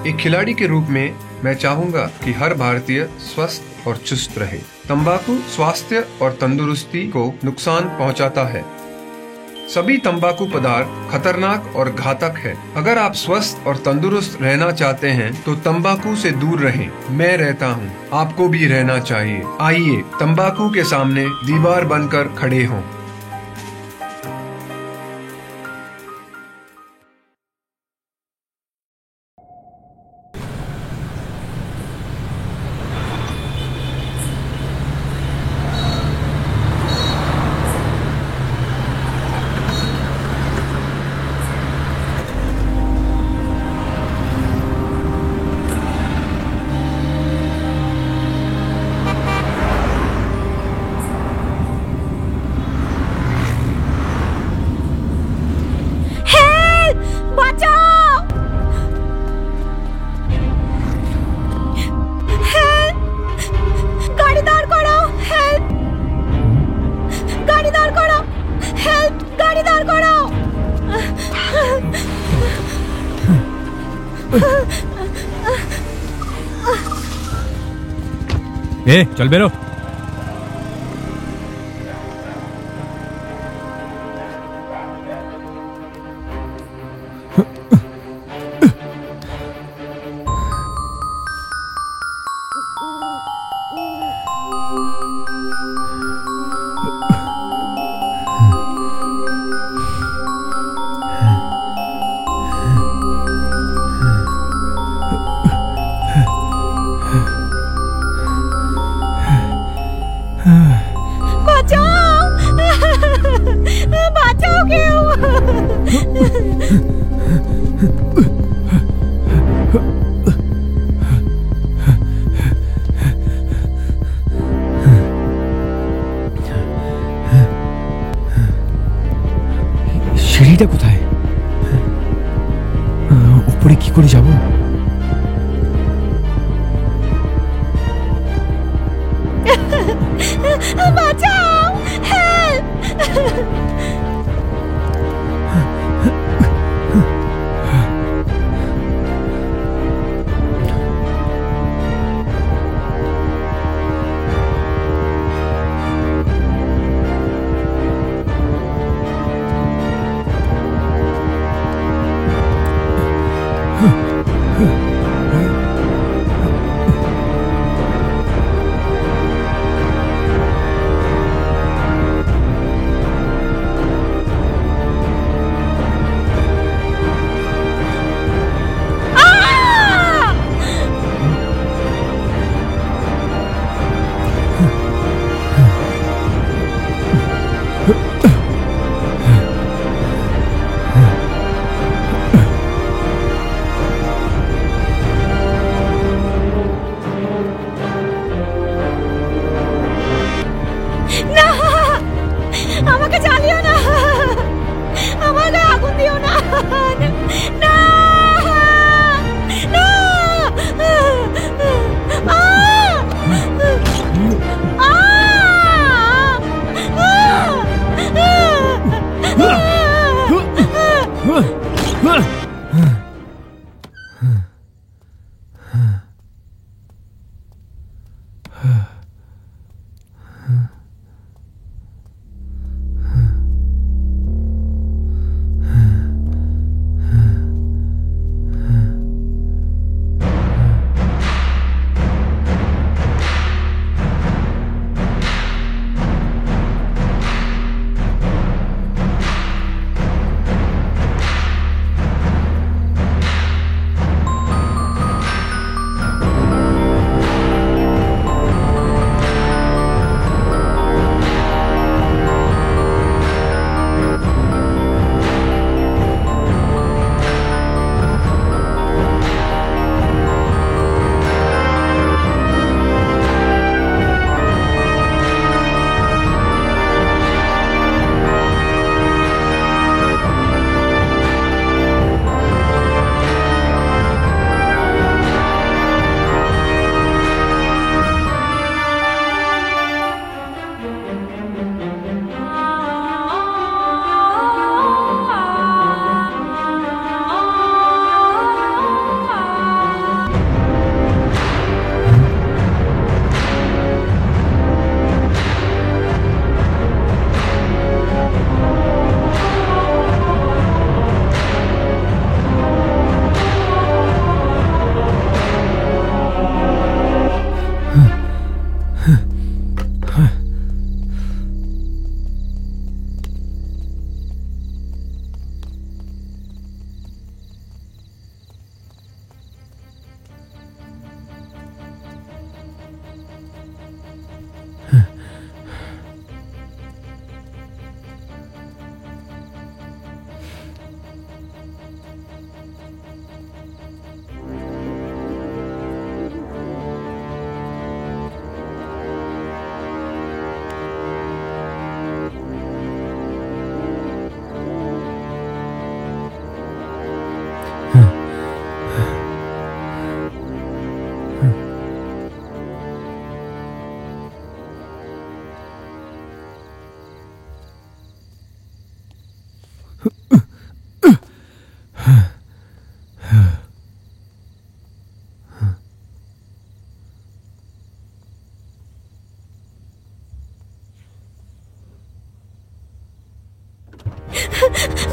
एक खिलाड़ी के रूप में मैं चाहूंगा कि हर भारतीय स्वस्थ और चुस्त रहे। तंबाकू स्वास्थ्य और तंदुरुस्ती को नुकसान पहुंचाता है। सभी तंबाकू पदार्थ खतरनाक और घातक है। अगर आप स्वस्थ और तंदुरुस्त रहना चाहते हैं तो तंबाकू से दूर रहें। मैं रहता हूं, आपको भी रहना चाहिए। आइए तंबाकू के सामने दीवार बनकर खड़े हों। चल बेरो। সিঁড়িটা কোথায়? উপরে কি করে যাব? বাঁচাও, হেল্প!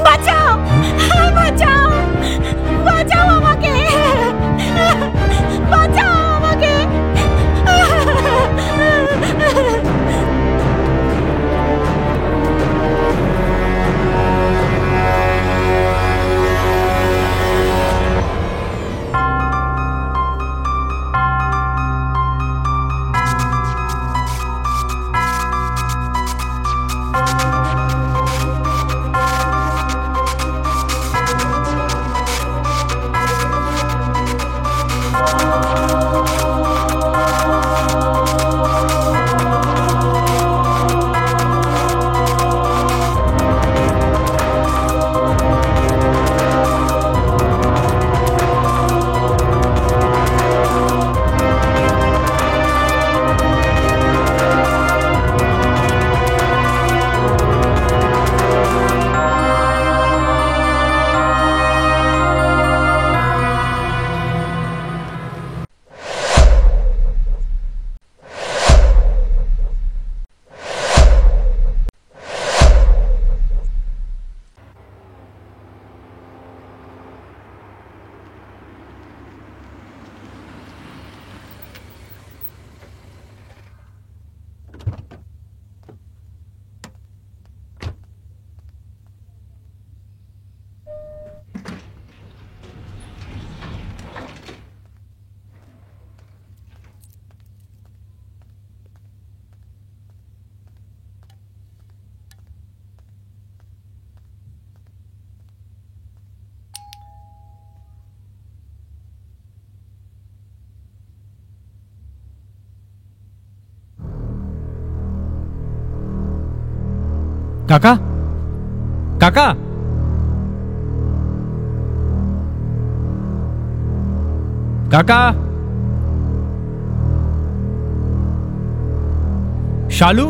বাঁচাও, বাঁচাও, বাঁচাও আমাকে, বাঁচাও আমাকে। কাকা, কাকা, কাকা, শালু,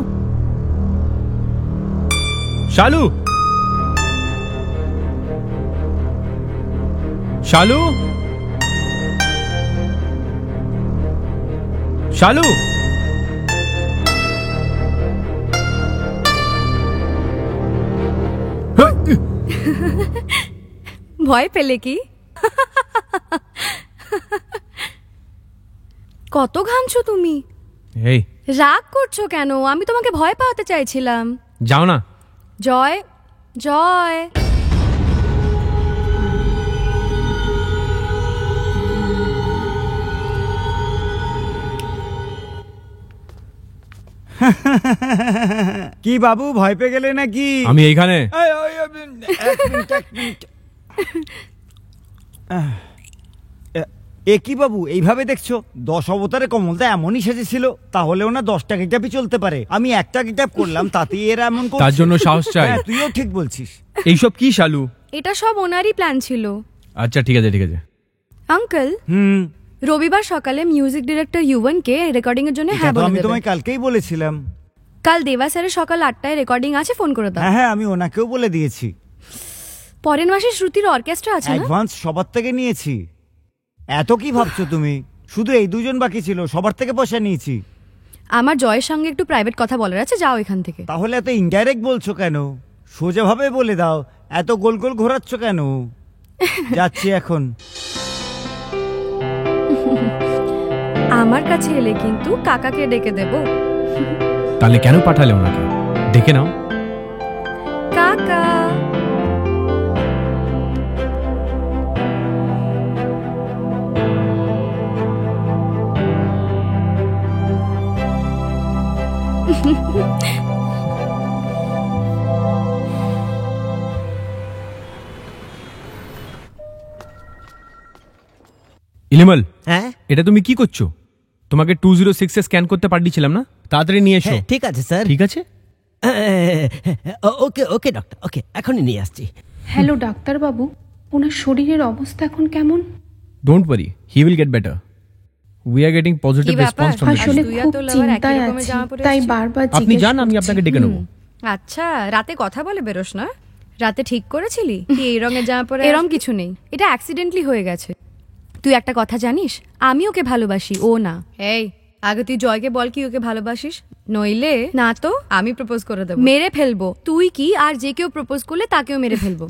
শালু, শালু, শালু। ভয় পেলে কি? কত ঘামছো তুমি? এই রাগ করছো কেন? আমি তোমাকে ভয় পাওয়াতে চাইছিলাম। যাও না। জয়, জয়। কি বাবু, ভয় পেয়ে গেলে নাকি? আমি এইখানে। এ কি বাবু, এইভাবে দেখছো? 10 অবতারে কমলদা এমনই সেজেছিল, তাহলেও না 10টা গেটআপই চলতে পারে। আমি একটা গেটআপ করলাম, তাতেই এরা এমন করছে। তার জন্য সাহস চাই। হ্যাঁ, তুইও ঠিক বলছিস। এইসব কি শালু? এটা সব ওনারই প্ল্যান ছিল। আচ্ছা ঠিক আছে, ঠিক আছে। আঙ্কেল, হুম, রবিবার সকালে মিউজিক ডিরেক্টর ইউবনকে রেকর্ডিং এর জন্য হ্যাঁ এটা তো বলে আমি দেবে। তোমায় কালকেই বলেছিলাম। কাল দেবা স্যারের সকাল 8টায় রেকর্ডিং আছে, ফোন করে দাও। হ্যাঁ হ্যাঁ, আমি ওনাকেও বলে দিয়েছি। পরের মাসে শ্রুতির অর্কেস্ট্রা আছে না? অ্যাডভান্স সবার থেকে নিয়েছি। এত কি ভাবছো তুমি? শুধু এই দুজন বাকি ছিল, সবার থেকে পয়সা নিয়েছি। আমার জয়ের সঙ্গে একটু প্রাইভেট কথা বলার আছে, যাও এখান থেকে। তাহলে এত ইনডাইরেক্ট বলছো কেন? সোজাভাবে বলে দাও, এত গোল গোল ঘোরাচ্ছ কেন? যাচ্ছি এখন। আমার কাছে এলে কিন্তু কাকাকে ডেকে দেব। তাহলে কেন পাঠালে ওনাকে? দেখে নাও। কাকা। ইলিমল, হ্যাঁ এটা তুমি কি করছো? তোমাকে 206 এ স্ক্যান করতে পাঠিয়েছিলাম না? তাড়াতাড়ি নিয়ে এসো। হ্যাঁ, ঠিক আছে স্যার। ঠিক আছে। ওকে ওকে ডক্টর, ওকে এখনই নিয়ে আসছি। হ্যালো ডাক্তারবাবু, ওনার শরীরের অবস্থা এখন কেমন? Don't worry, he will get better. We are getting positive কি ব্যাপার? রেসপন্স ফ্রম দ্য আসলে তুই খুব তো আবার একই চিন্তায় রকমের আছি, জামা পরে তাই এসেছিস। বারবার আপনি জিজ্ঞেস জান, আমি করছি। আপনাকে ডেকে নেবো। আচ্ছা, রাতে কথা বলে বেরোস না? রাতে ঠিক করেছিলি কি এই রঙের জামা পরে? এরম কিছু নেই, এটা অ্যাক্সিডেন্টলি হয়ে গেছে। তুই একটা কথা জানিস, আমি ওকে ভালোবাসি, ও না। এই আগে তুই জয়কে বল কি ওকে ভালোবাসিস, নইলে না তো আমি প্রপোজ করে দেবো, মেরে ফেলবো। তুই কি আর যে কেউ প্রপোজ করলে তাকেও মেরে ফেলবো।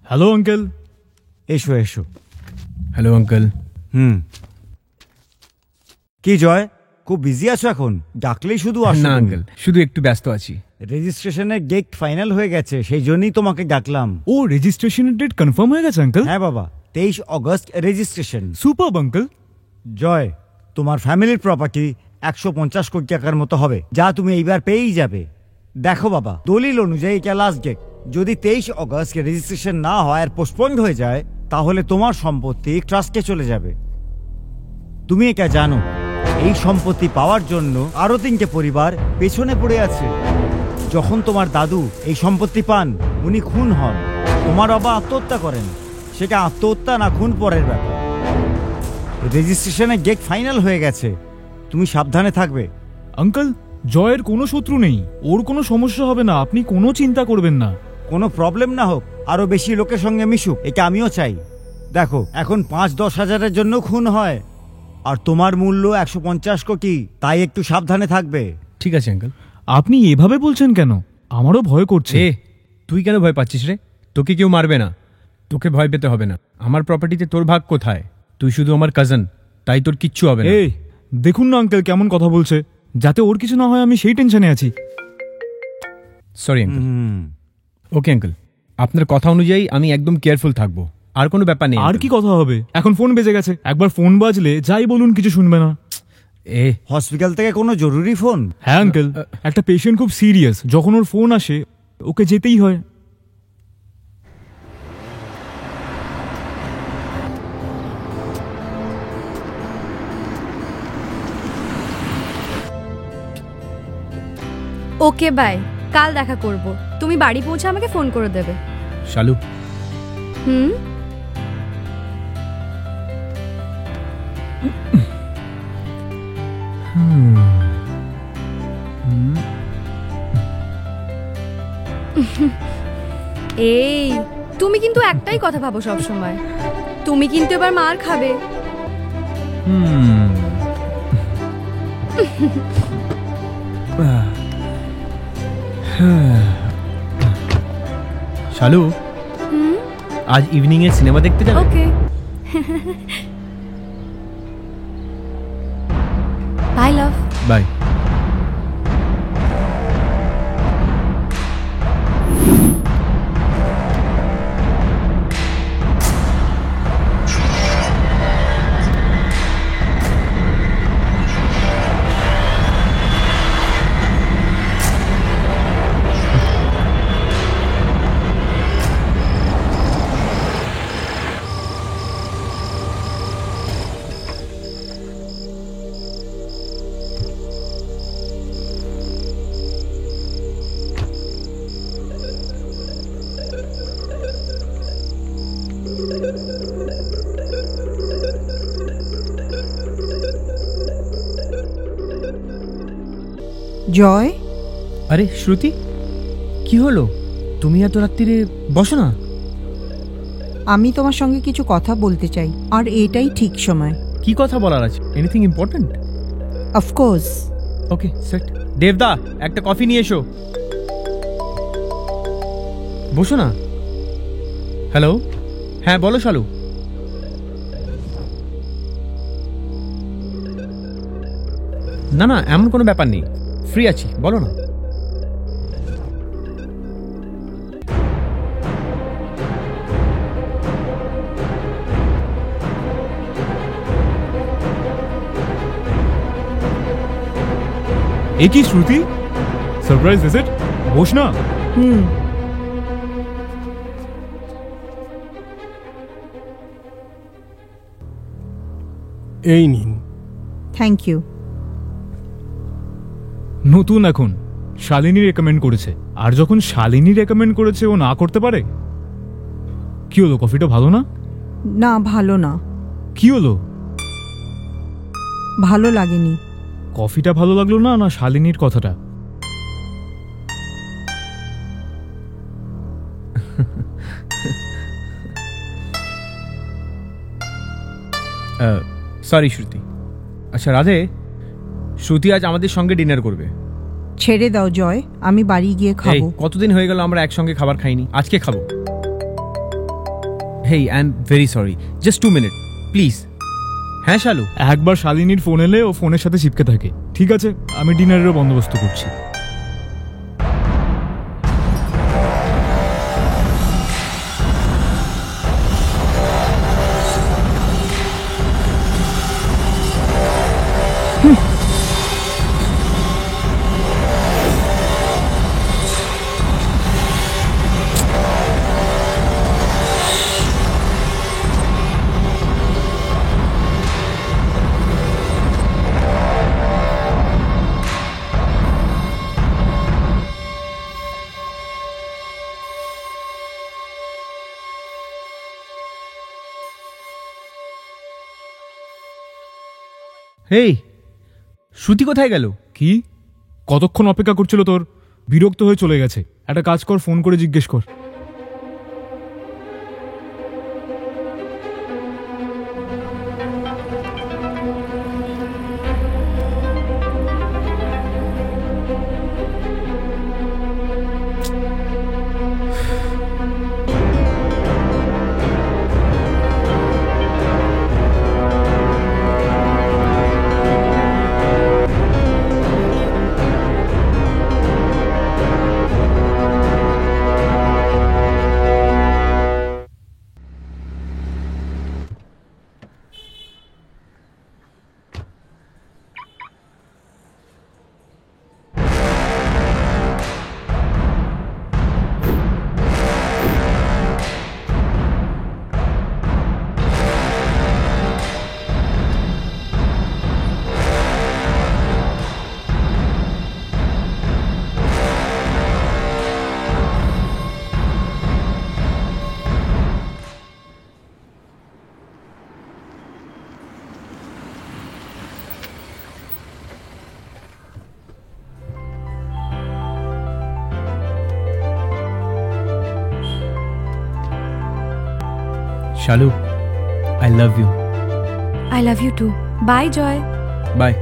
Hello uncle. এসো এসো। Hello uncle. কি জয়, খুব বিজি আছো এখন? ডাকলেই শুধু আসো। না আঙ্কেল, শুধু একটু ব্যস্ত আছি। রেজিস্ট্রেশনের ডেট ফাইনাল হয়ে গেছে, সেই জন্যই তোমাকে ডাকলাম। ও, রেজিস্ট্রেশনের ডেট কনফার্ম হয়ে গেছে আঙ্কেল? হ্যাঁ বাবা, 23 August registration. Super uncle. Joy, তোমার ফ্যামিলির প্রপার্টি 150 কোটি টাকার মতো হবে, যা তুমি এইবার পেয়েই যাবে। দেখো বাবা, দলিল অনুযায়ী এটা লাস্ট ডেট। যদি 23 অগস্ট রেজিস্ট্রেশন না হয় আর পোস্টপোন্ড হয়ে যায়, তাহলে তোমার সম্পত্তি ট্রাস্টে চলে যাবে। তুমি এটা জানো? এই সম্পত্তি পাওয়ার জন্য আরো 3টে পরিবার পেছনে পড়ে আছে। যখন তোমার দাদু এই সম্পত্তি পান, উনি খুন হন। তোমার বাবা আত্মহত্যা করেন। সেটা আত্মহত্যা না খুন পরের ব্যাপার। রেজিস্ট্রেশনের ডেট ফাইনাল হয়ে গেছে, তুমি সাবধানে থাকবে। আঙ্কেল, জয়ের কোনো শত্রু নেই, ওর কোনো সমস্যা হবে না, আপনি কোনো চিন্তা করবেন না। কোনো প্রবলেম না হোক, আরো বেশি লোকের সঙ্গে মিশুক, এটা আমিও চাই। দেখো, এখন 5-10 হাজারের জন্য খুন হয়, আর তোমার মূল্য 150 কোটি, তাই একটু সাবধানে থাকবে। ঠিক আছে আঙ্কেল। আপনি এভাবে বলছেন কেন? আমারও ভয় করছে। তুই কেন ভয় পাচ্ছিস রে? তোকে কেউ মারবে না, তোকে ভয় পেতে হবে না। আমার প্রপার্টিতে তোর ভাগ কোথায়? তুই শুধু আমার কাজিন, তাই তোর কিচ্ছু হবে না। দেখুন না আঙ্কেল কেমন কথা বলছে, যাতে ওর কিছু না হয় আমি সেই টেনশনে আছি। Sorry uncle. ওকে আঙ্কেল, আপনার কথা অনুযায়ী আমি একদম কেয়ারফুল থাকবো। আর কোনো ব্যাপার নেই। আর কি কথা হবে? এখন ফোন বেজে গেছে, একবার ফোন বাজলে যাই বলুন কিছু শুনবে না। হসপিটাল থেকে কোনো জরুরি ফোন? হ্যাঁ আঙ্কেল, একটা পেশেন্ট খুব সিরিয়াস, যখন ওর ফোন আসে ওকে যেতেই হয়। ওকে বাই, কাল দেখা করব। তুমি বাড়ি পৌঁছে আমাকে ফোন করে দেবে। শালু। এই, তুমি কিন্তু একটাই কথা ভাবো সব সময়। তুমি কিন্তু এবার মার খাবে। শালু, আজ ইভিনিং এ সিনেমা দেখতে যাবে? ওকে, বাই লাভ। বাই। জয়, আরে শ্রুতি, কি হলো? তুমি এত রাত্রিরে? বসো না। আমি তোমার সঙ্গে কিছু কথা বলতে চাই, আর এটাই ঠিক সময়। কি কথা বলার আছে? Anything important? অফকোর্স। ওকে, সেট। দেবদা, একটা কফি নিয়ে এসো। বসো না। হ্যালো, হ্যাঁ বলো শালু। না না, এমন কোনো ব্যাপার নেই, ফ্রি আছি, বলো না। এ কি শ্রুতি, সারপ্রাইজ ভিজিট? বস না। এই নিন। Thank you. নতুন এখন, শালিনী রেকমেন্ড করেছে, আর যখন শালিনী রেকমেন্ড করেছে ও না করতে পারে? কি হলো, কফিটা ভালো না? না, ভালো না। কি হলো? ভালো লাগেনি। কফিটা ভালো লাগলো না, না শালিনীর কথাটা? সরি শ্রুতি। আচ্ছা রাধে, শ্রুতি আজ আমাদের সঙ্গে ডিনার করবে। ছেড়ে দাও জয়, আমি বাড়ি গিয়ে এই খাবো। কতদিন হয়ে গেল আমরা একসঙ্গে খাবার খাইনি, আজকে খাবো। হেই I am very sorry, just 2 minute please. হ্যাঁ শালু। একবার শালিনীর ফোন এলে ও ফোনের সাথে চিপকে থাকে। ঠিক আছে, আমি ডিনারেরও বন্দোবস্ত করছি। হেই, শ্রুতি কোথায় গেল? কি কতক্ষণ অপেক্ষা করছিল তোর? বিরক্ত হয়ে চলে গেছে। একটা কাজ কর, ফোন করে জিজ্ঞেস কর। Shalu, I love you. I love you too. Bye Joy. Bye.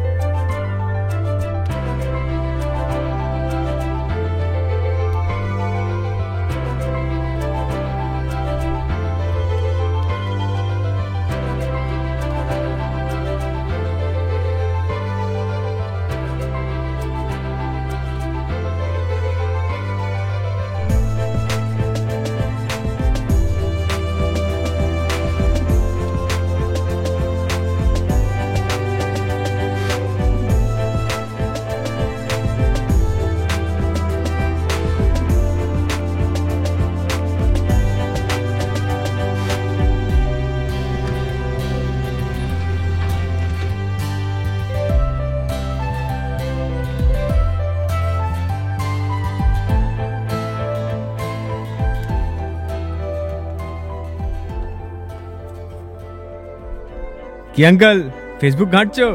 কি আঙ্কেল, ফেসবুক ঘাঁটছো?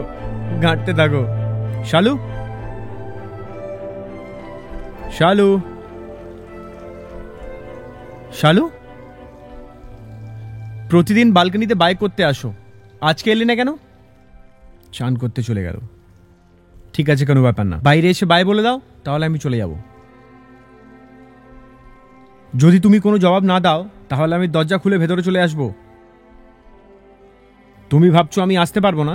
ঘাঁটতে থাকো। শালু, শালু, শালু, প্রতিদিন বালকনিতে বাইক করতে আসো, আজকে এলি না কেন? চান করতে চলে গেল। ঠিক আছে, কোনো ব্যাপার না, বাইরে এসে বাই বলে দাও, তাহলে আমি চলে যাব। যদি তুমি কোনো জবাব না দাও তাহলে আমি দরজা খুলে ভেতরে চলে আসবো। তুমি ভাবছো আমি আসতে পারবো না?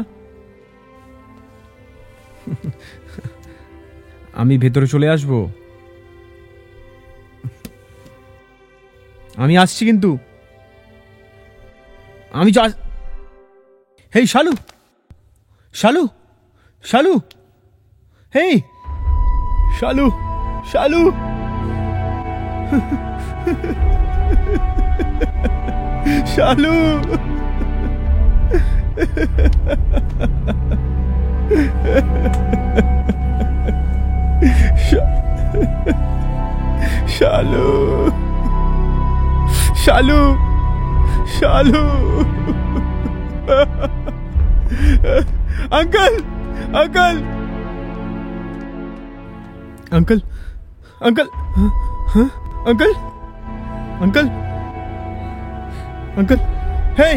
আমি ভেতরে চলে আসবো। আমি আসছি কিন্তু। আমি hey Shalu, Shalu, Shalu, hey Shalu, Shalu, Shalu, Shalu, Shalu, Shalu, uncle uncle uncle uncle हाँ? Uncle uncle uncle hey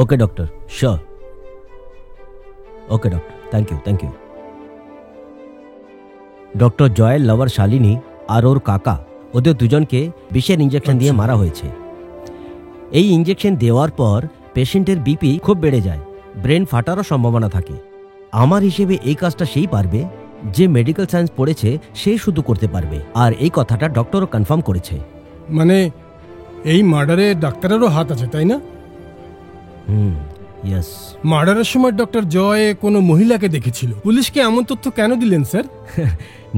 okay doctor, sure. Okay doctor, thank you. Doctor জয়ের লাভার শালিনী আর ওর কাকা, ওদের দুজনকে বিষের ইঞ্জেকশন দিয়ে মারা হয়েছে। এই ইঞ্জেকশন দেওয়ার পর পেশেন্টের বিপি খুব বেড়ে যায়, ব্রেন ফাটারও সম্ভাবনা থাকে। আমার হিসেবে এই কাজটা সেই পারবে, যে মেডিকেল সায়েন্স পড়েছে সেই শুধু করতে পারবে, আর এই কথাটা ডক্টরও কনফার্ম করেছে। মানে এই মার্ডারে ডাক্তারেরও হাত আছে, তাই না? ইয়েস। মার্ডারের সময় ডক্টর জয় কোনো মহিলাকে দেখেছিল। পুলিশকে এমন তথ্য কেন দিলেন স্যার?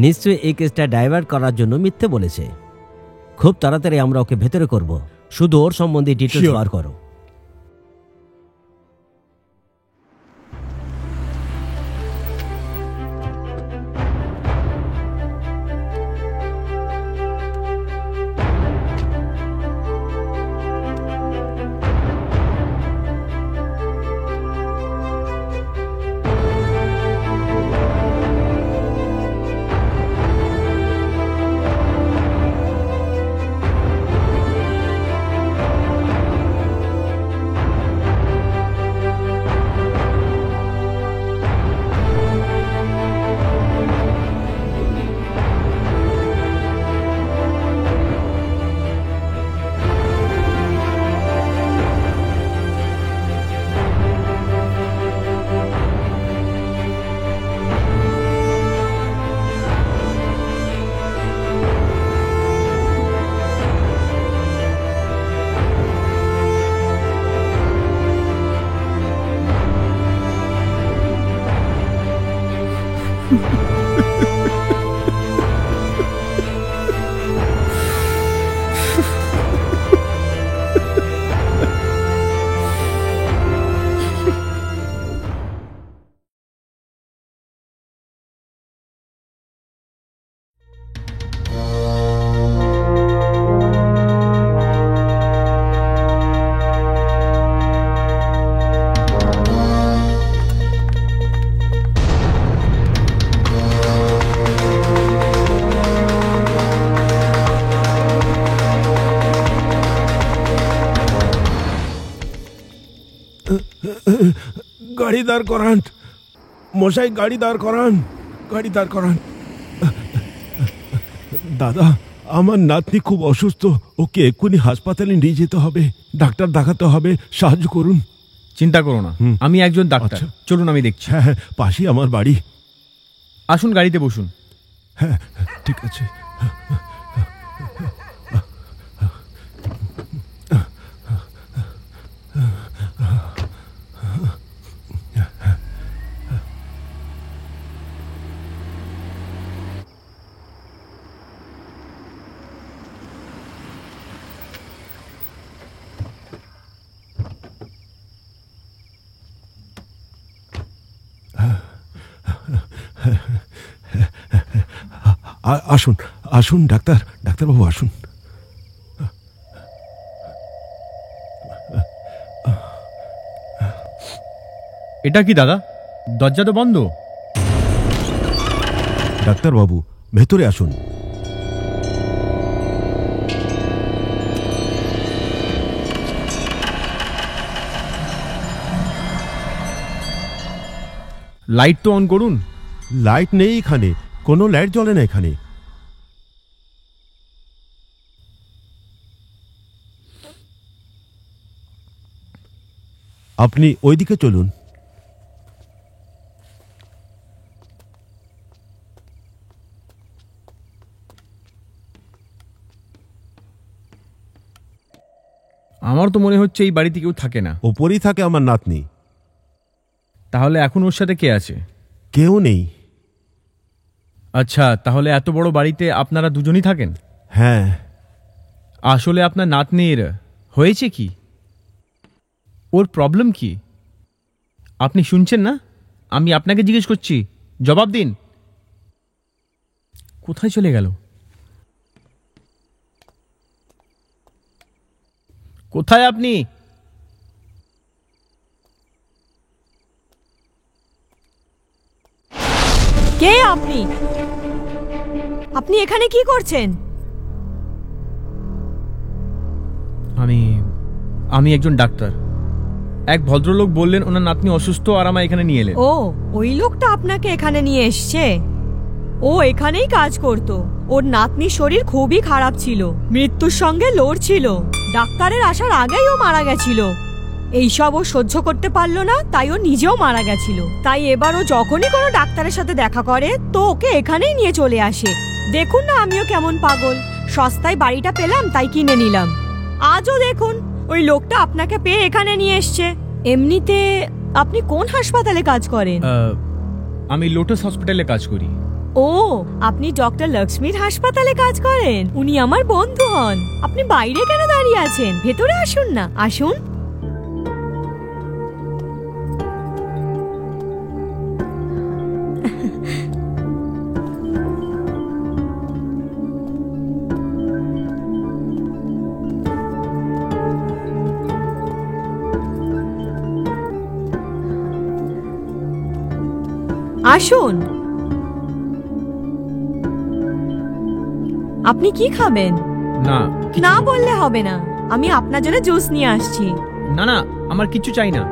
নিশ্চয়ই এই কেসটা ডাইভার্ট করার জন্য মিথ্যে বলেছে। খুব তাড়াতাড়ি আমরা ওকে ভেতরে করব, শুধু ওর সম্বন্ধে ডিটেলস বার করো। গাড়ি দাঁড় করান মশাই, গাড়ি দাঁড় করান, গাড়ি দাঁড় করান। দাদা, আমার নাতনি খুব অসুস্থ, ওকে এক্ষুনি হাসপাতালে নিয়ে যেতে হবে, ডাক্তার দেখাতে হবে, সাহায্য করুন। চিন্তা করো না, আমি একজন ডাক্তার। চলুন আমি দেখছি। হ্যাঁ, পাশেই আমার বাড়ি। আসুন, গাড়িতে বসুন। হ্যাঁ, ঠিক আছে। আসুন আসুন ডাক্তারবাবু আসুন। এটা কি দাদা, দরজা তো বন্ধ। ডাক্তারবাবু, ভেতরে আসুন। লাইট তো অন করুন। লাইট নেই এখানে, কোনো লাইট জ্বলে না এখানে। আপনি ওইদিকে চলুন। আমার তো মনে হচ্ছে এই বাড়িতে কেউ থাকে না। ওপরেই থাকে আমার নাতনি। তাহলে এখন ওর সাথে কে আছে? কেউ নেই। আচ্ছা, তাহলে এত বড় বাড়িতে আপনারা দুজনই থাকেন? হ্যাঁ। আসলে আপনার নাতনির হয়েছে কি? ওর প্রবলেম কি? আপনি শুনছেন না? আমি আপনাকে জিজ্ঞেস করছি, জবাব দিন। কোথায় চলে গেল? কোথায় আপনি? কে আপনি? আপনি এখানে কি করছেন? আমি একজন ডাক্তার। এক ভদ্রলোক বললেন ওনার নাতনি অসুস্থ আর আমায় এখানে নিয়ে এলেন। ও, ওই লোকটা আপনাকে এখানে নিয়ে এসছে? ও এখানেই কাজ করত। ওর নাতনির শরীর খুবই খারাপ ছিল, মৃত্যুর সঙ্গে লড়ছিল। ডাক্তারের আসার আগেই ও মারা গেছিল। এইসব ও সহ্য করতে পারলো না, তাই ও নিজেও মারা গেছিল। তাই এবার ও যখনই কোনো ডাক্তারের সাথে দেখা করে তো ওকে এখানেই নিয়ে চলে আসে। দেখুন না আমিও কেমন পাগল, সস্তায় বাড়িটা পেলাম তাই কিনে নিলাম। আজও দেখুন ওই লোকটা আপনাকে পেয়ে এখানে নিয়ে এসছে। এমনিতে আপনি কোন হাসপাতালে কাজ করেন? আমি লোটাস হসপিটালে কাজ করি। ও, আপনি ডক্টর লক্ষ্মীর হাসপাতালে কাজ করেন? উনি আমার বন্ধু হন। আপনি বাইরে কেন দাঁড়িয়ে আছেন? ভেতরে আসুন না, আসুন। আসুন। আপনি কি খাবেন? না, না বললে হবে না। আমি আপনার জন্য জুস নিয়ে আসছি। না না, আমার কিছু চাই না।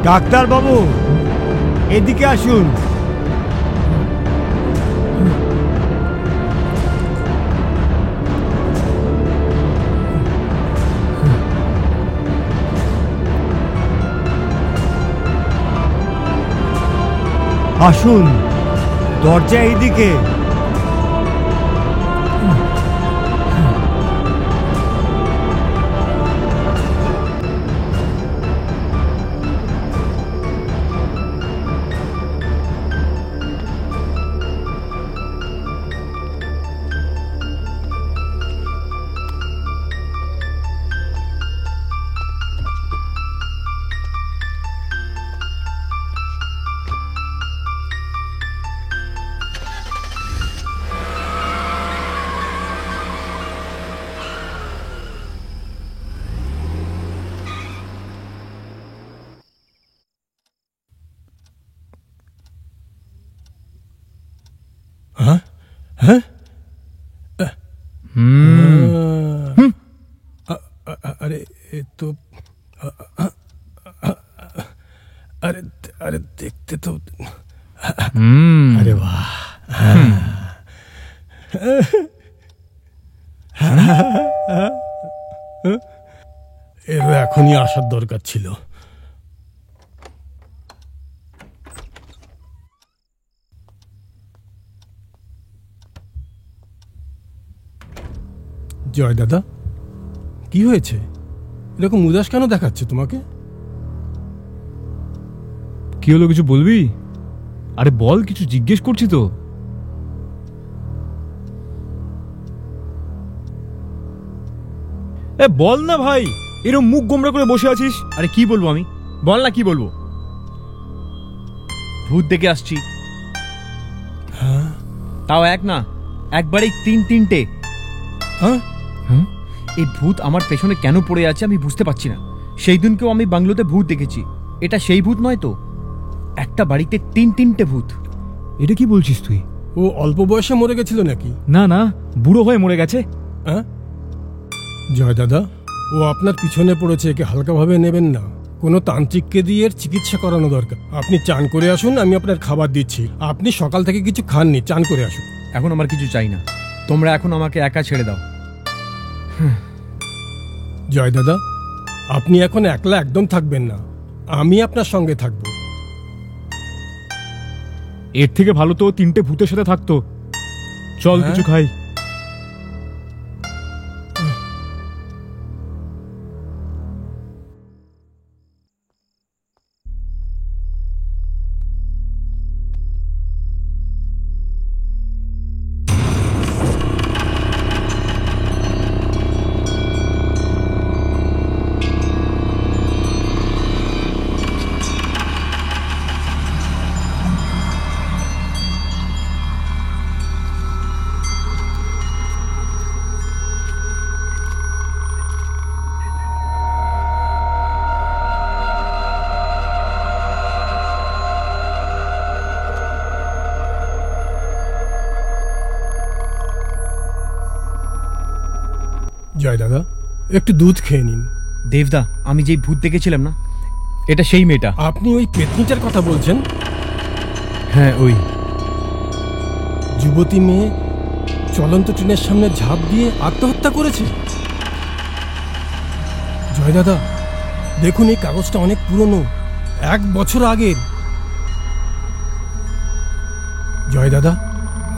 ডাক্তার বাবু, এদিকে আসুন। আসুন, দরজা এইদিকে। अरे तो अरे अरे देखते तो अरे वाह এর এখনই আসার দরকার ছিল। জয় দাদা, কি হয়েছে? এরকম উদাস কেন দেখাচ্ছে তোমাকে? কি হলো, কিছু বলবি? আরে বল, কিছু জিজ্ঞেস করছি তো। এ বল না ভাই, এরকম মুখ গোমরা করে বসে আছিস। আরে কি বলবো আমি, বল না কি বলবো। ভূত দেখে আসছি। তাও এক না, একবারে তিনটে। এই ভূত আমার পেছনে কেন পড়ে আছে আমি বুঝতে পারছি না। সেই দিনকেও আমি বাংলোতে ভূত দেখেছি, এটা সেই ভূত নয় তো? একটা বাড়িতে তিনটে ভূত। এটা কি বলছিস তুই? ও অল্প বয়সে মরে গেছিল নাকি? না না, বুড়ো হয়ে মরে গেছে। জয় দাদা, ও আপনার পিছনে পড়েছে, একে হালকাভাবে নেবেন না। কোনো তান্ত্রিককে দিয়ে এর চিকিৎসা করানো দরকার। আপনি চান করে আসুন, আমি আপনার খাবার দিচ্ছি। আপনি সকাল থেকে কিছু খাননি, চান করে আসুন। এখন আমার কিছু চাই না, তোমরা এখন আমাকে একা ছেড়ে দাও। জয় দাদা, আপনি এখন একলা একদম থাকবেন না, আমি আপনার সঙ্গে থাকবো। এর থেকে ভালো তো তিনটে ভূতের সাথে থাকতো। চল কিছু খাই। জয় দাদা, একটু দুধ খেয়ে নিন। দেবদা, আমি যেই ভূত দেখেছিলাম না, এটা সেই মেয়েটা। আপনি ওই পেতনিটার কথা বলছেন? হ্যাঁ, ওই যুবতী মেয়ে চলন্ত ট্রেনের সামনে ঝাঁপ দিয়ে আত্মহত্যা করেছে। জয় দাদা, দেখুন এই কাগজটা অনেক পুরনো, 1 বছর আগের। জয় দাদা,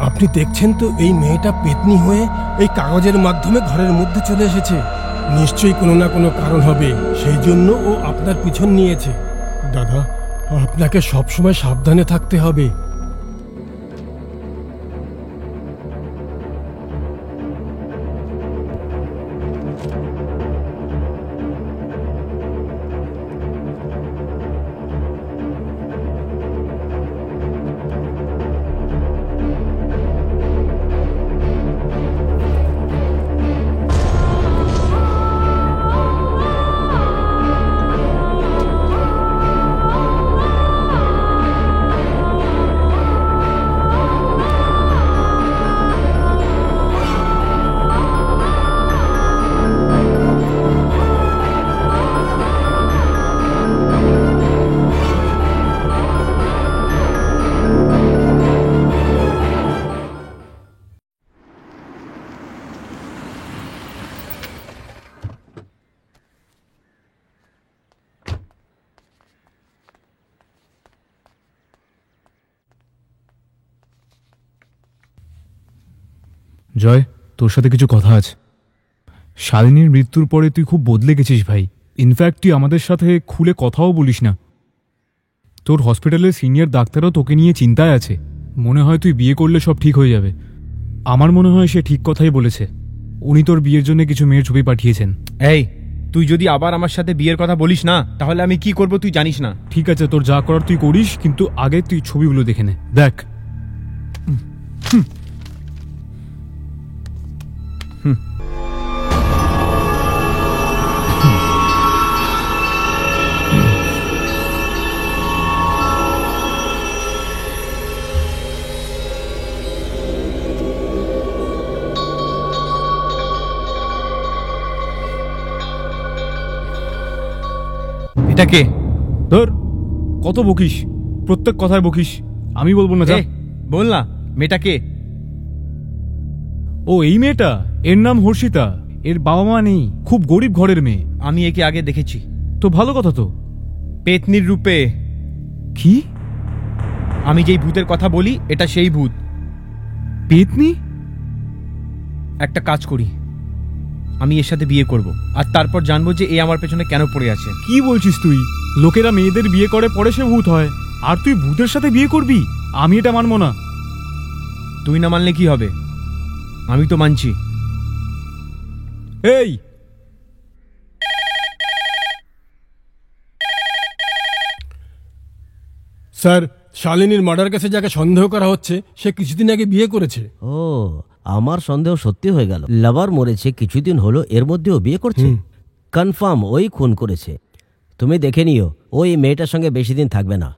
আপনি দেখছেন তো এই মেয়েটা পেতনি হয়ে এই কাগজের মাধ্যমে ঘরের মধ্যে চলে এসেছে। নিশ্চয়ই কোনো না কোনো কারণ হবে, সেই জন্য ও আপনার পিছন নিয়েছে। দাদা, আপনাকে সবসময় সাবধানে থাকতে হবে। জয়, তোর সাথে কিছু কথা আছে। শালিনীর মৃত্যুর পরে তুই খুব বদলে গেছিস ভাই। ইনফ্যাক্ট তুই আমাদের সাথে খুলে কথাও বলিস না। তোর হসপিটালের সিনিয়র ডাক্তারও তোকে নিয়ে চিন্তায় আছে। মনে হয় তুই বিয়ে করলে সব ঠিক হয়ে যাবে। আমার মনে হয় সে ঠিক কথাই বলেছে। উনি তোর বিয়ের জন্য কিছু মেয়ের ছবি পাঠিয়েছেন। এই, তুই যদি আবার আমার সাথে বিয়ের কথা বলিস না, তাহলে আমি কি করব তুই জানিস না। ঠিক আছে, তোর যা করার তুই করিস, কিন্তু আগে তুই ছবিগুলো দেখে নে। দেখ। এটা কে? ধর, কত বকিস, প্রত্যেক কথায় বকিস। আমি বলবো না, যা। বল না, মেয়েটা কে? ও এই মেয়েটা, এর নাম হর্ষিতা। এর বাবা মা নেই, খুব গরিব ঘরের মেয়ে। আমি একে আগে দেখেছি। তো ভালো কথা তো। পেতনির রূপে। কি? আমি যেই ভূতের কথা বলি, এটা সেই ভূত। পেতনি? একটা কাজ করি, আমি এর সাথে বিয়ে করব, আর তারপর জানবো যে এ আমার পেছনে কেন পড়ে আছে। কি বলছিস তুই? লোকেরা মেয়েদের বিয়ে করে, পরে সে ভূত হয়, আর তুই ভূতের সাথে বিয়ে করবি? আমি এটা মানবো না। তুই না মানলে কি হবে? আমি তো মানছি। এই, স্যার, শালিনীর মার্ডার কেসে যাকে সন্দেহ করা হচ্ছে, সে কিছুদিন আগে বিয়ে করেছে। ও, আমার সন্দেহ সত্যি হয়ে গেল। লাভার মরেছে কিছুদিন হলো, এর মধ্যেও বিয়ে করছে। কনফার্ম ওই খুন করেছে। তুমি দেখে নিও, ওই মেয়েটার সঙ্গে বেশি দিন থাকবে না।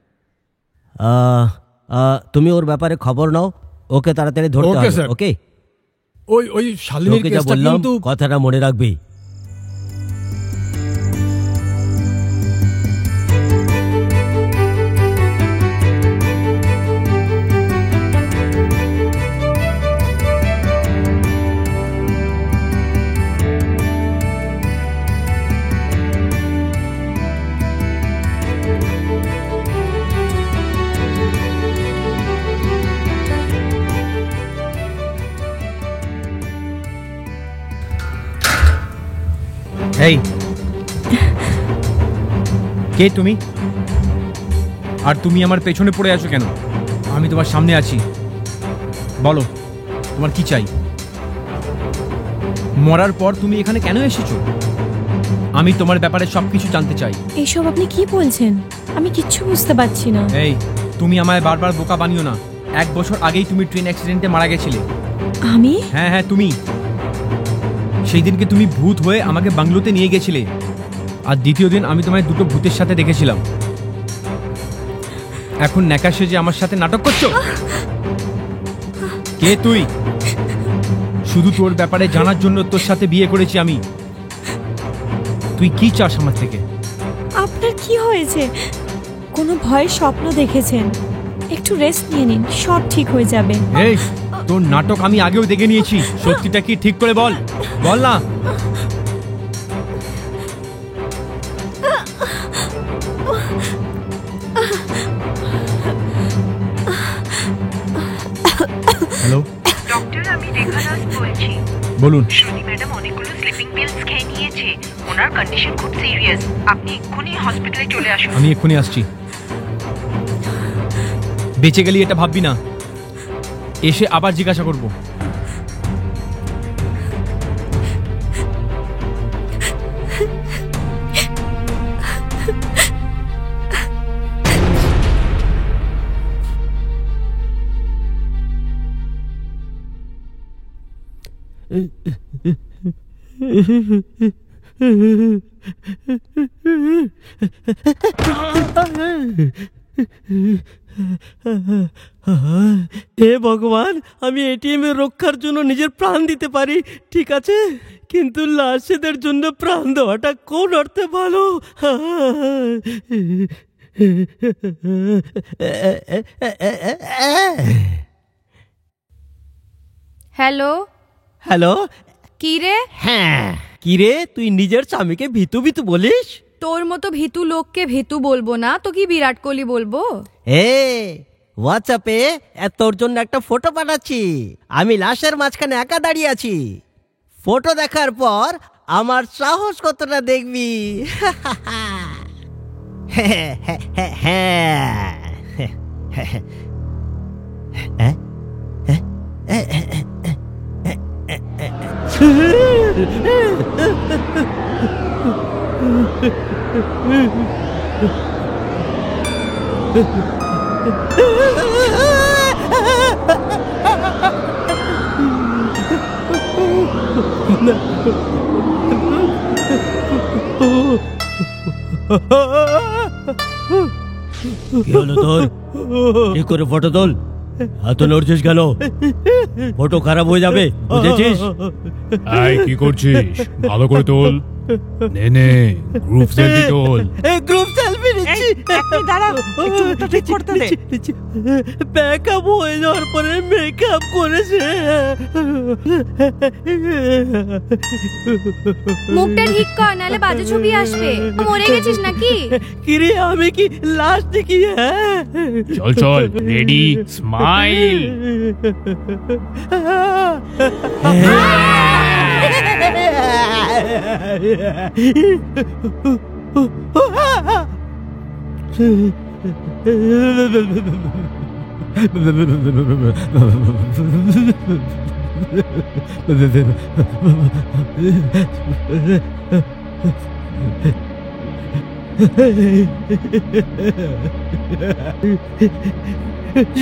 তুমি ওর ব্যাপারে খবর নাও, ওকে তাড়াতাড়ি ধরতে হবে। ওকে? ওই শালিনীর যা কেসটা বললাম, কিন্তু কথাটা মনে রাখবি। এই, কে তুমি? আর তুমি আমার পেছনে পড়ে আছো কেন? আমি তোমার সামনে আছি, বলো তোমার কি চাই? মরার পর তুমি এখানে কেন এসেছো? আমি তোমার ব্যাপারে সবকিছু জানতে চাই। এসব আপনি কি বলছেন? আমি কিচ্ছু বুঝতে পারছি না। এই, তুমি আমায় বারবার বোকা বানিও না। 1 বছর আগেই তুমি ট্রেন অ্যাক্সিডেন্টে মারা গেছিলে। আমি? হ্যাঁ, তুমি। সেই দিনকে তুমি ভূত হয়ে আমাকে বাংলোতে নিয়ে গেছিলে, আর দ্বিতীয় দিন আমি তোমায় 2টো ভূতের সাথে দেখেছিলাম। এখন ন্যাকা সেজে আমার সাথে নাটক করছো? কে তুই? শুধু তোর ব্যাপারে জানার জন্য তোর সাথে বিয়ে করেছি আমি। তুই কি চাস আমার থেকে? আপনার কি হয়েছে? কোনো ভয়ের স্বপ্ন দেখেছেন? একটু রেস্ট নিয়ে নিন, সব ঠিক হয়ে যাবে। এই, তোর নাটক আমি আগেও দেখে নিয়েছি। সত্যিটা কি ঠিক করে বল, বল না। হ্যালো ডক্টর, আমি রেখা দাস বলছি। বলুন। শ্রুতি ম্যাডাম অনেকগুলো স্লিপিং পিলস খেয়ে নিয়েছে, ওনার কন্ডিশন খুব সিরিয়াস। আপনি এক্ষুনি হসপিটালে চলে আসুন। আমি এক্ষুনি আসছি। বেঁচে গেলি এটা ভাববি না, এসে আবার জিজ্ঞাসা করবো। হে ভগবান, আমি এটিএম এর রক্ষার জন্য নিজের প্রাণ দিতে পারি, ঠিক আছে, কিন্তু লাশেদের জন্য প্রাণ দেওয়াটা কোন অর্থে ভালো? হ্যালো হ্যালো, কি রে? হ্যাঁ, কি রে, তুই নিজের স্বামীকে ভিতু ভিতু বলিস? তোর মতো ভীতু লোককে ভীতু বলবো না তো কি বিরাট কোহলি বলবো? হোয়াটসঅ্যাপে তোর জন্য একটা ফটো পাঠাচ্ছি। আমি লাশের মাঝখানে একা দাঁড়িয়ে আছি। ফটো দেখার পর আমার সাহস কতটা দেখবি। কি হলো তোর? ঠিক করে ফটো তোল। এত নড়ছিস কেন? ফটো খারাপ হয়ে যাবে, বুঝেছিস? কি করছিস? ভালো করে তোল। নে গ্রুপ সেলফি তোল। গ্রুপ সেলফি নিচ্ছি। আপনি দাঁড়াও, একটু মুখটা ঠিক করতে দে। ব্যাকআপ হয়ে যাওয়ার পরে মেকআপ করেছে। মুখটা ঠিক কর, নাহলে বাজে ছবি আসবে। মরে গেছিস নাকি? কিরে, আমি কি লাশ দেখি? চল চল, রেডি, স্মাইল।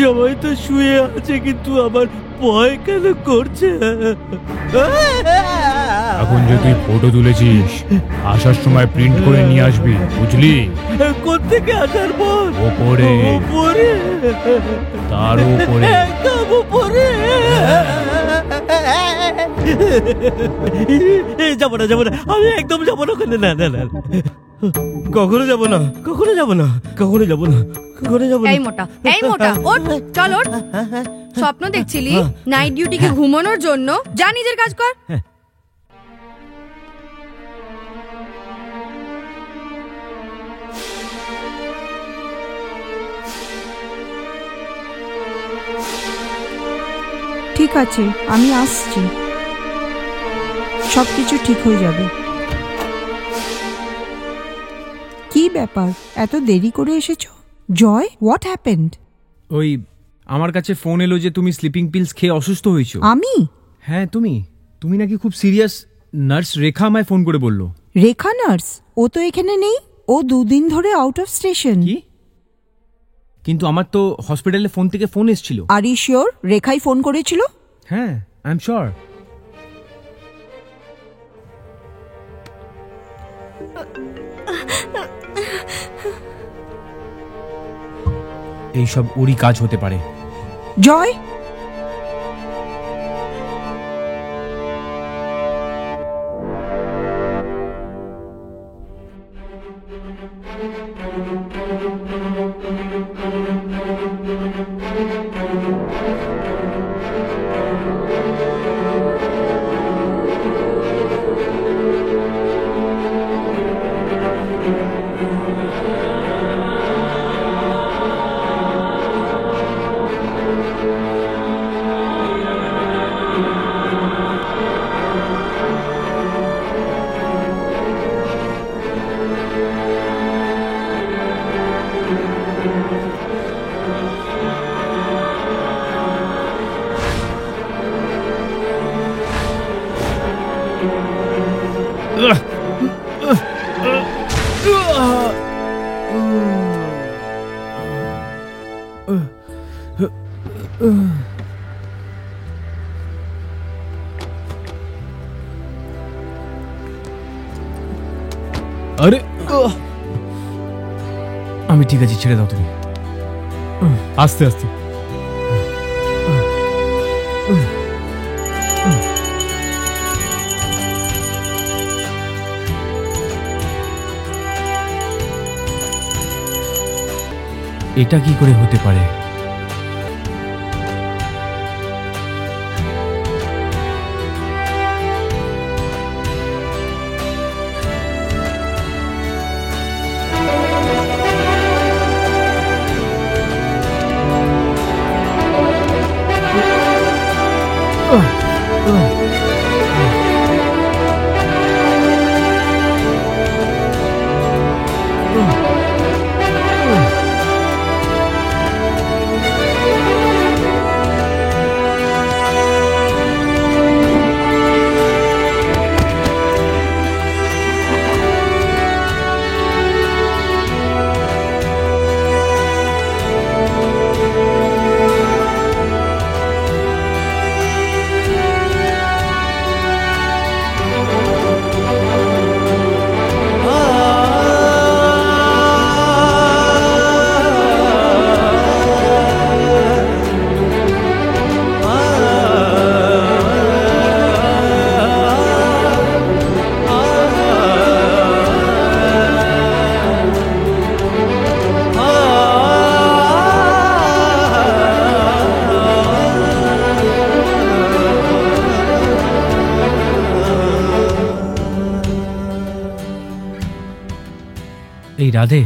সবাই তো শুয়ে আছে, কিন্তু আমার ভয় কেন করছে? এখন যে তুই ফটো তুলেছিস, আসার সময় প্রিন্ট করে নিয়ে আসবি, বুঝলি? কোত্থেকে আসার পর? ওপরে, উপরে, তার উপরে, একদম উপরে। যাবো না, যাবো না, আমি একদম যাবো না ওখানে। না না না, কখনো যাবো না, কখনো যাবো না, কখনো যাবো না, কখনো যাবো না। এই মোটা, ওঠ, চল ওঠ। স্বপ্ন দেখছিলি নাইট ডিউটিকে ঘুমানোর জন্য? যা নিজের কাজ কর। ঠিক আছে, আমি আসছি, সবকিছু ঠিক হয়ে যাবে। কি ব্যাপার, এত দেরি করে এসেছো? জয়, হোয়াট হ্যাপেন্ড? ওই আমার কাছে ফোন এলো যে তুমি স্লিপিং পিলস খেয়ে অসুস্থ হয়েছো। আমি? হ্যাঁ, তুমি নাকি খুব সিরিয়াস। নার্স রেখা আমায় ফোন করে বললো। রেখা নার্স? ও তো এখানে নেই, ও 2 দিন ধরে আউট অফ স্টেশন। কি? কিন্তু আমার তো হসপিটালে ফোন থেকে ফোন এসেছিল। আর ইউ শিওর রেখাই ফোন করেছিল? হ্যাঁ, আই এম শিওর। এইসব ওরই কাজ হতে পারে। জয়, আরে আমি ঠিক আছি, ছেড়ে দাও তুমি। আস্তে আস্তে। এটা কি করে হতে পারে? এই রাধে,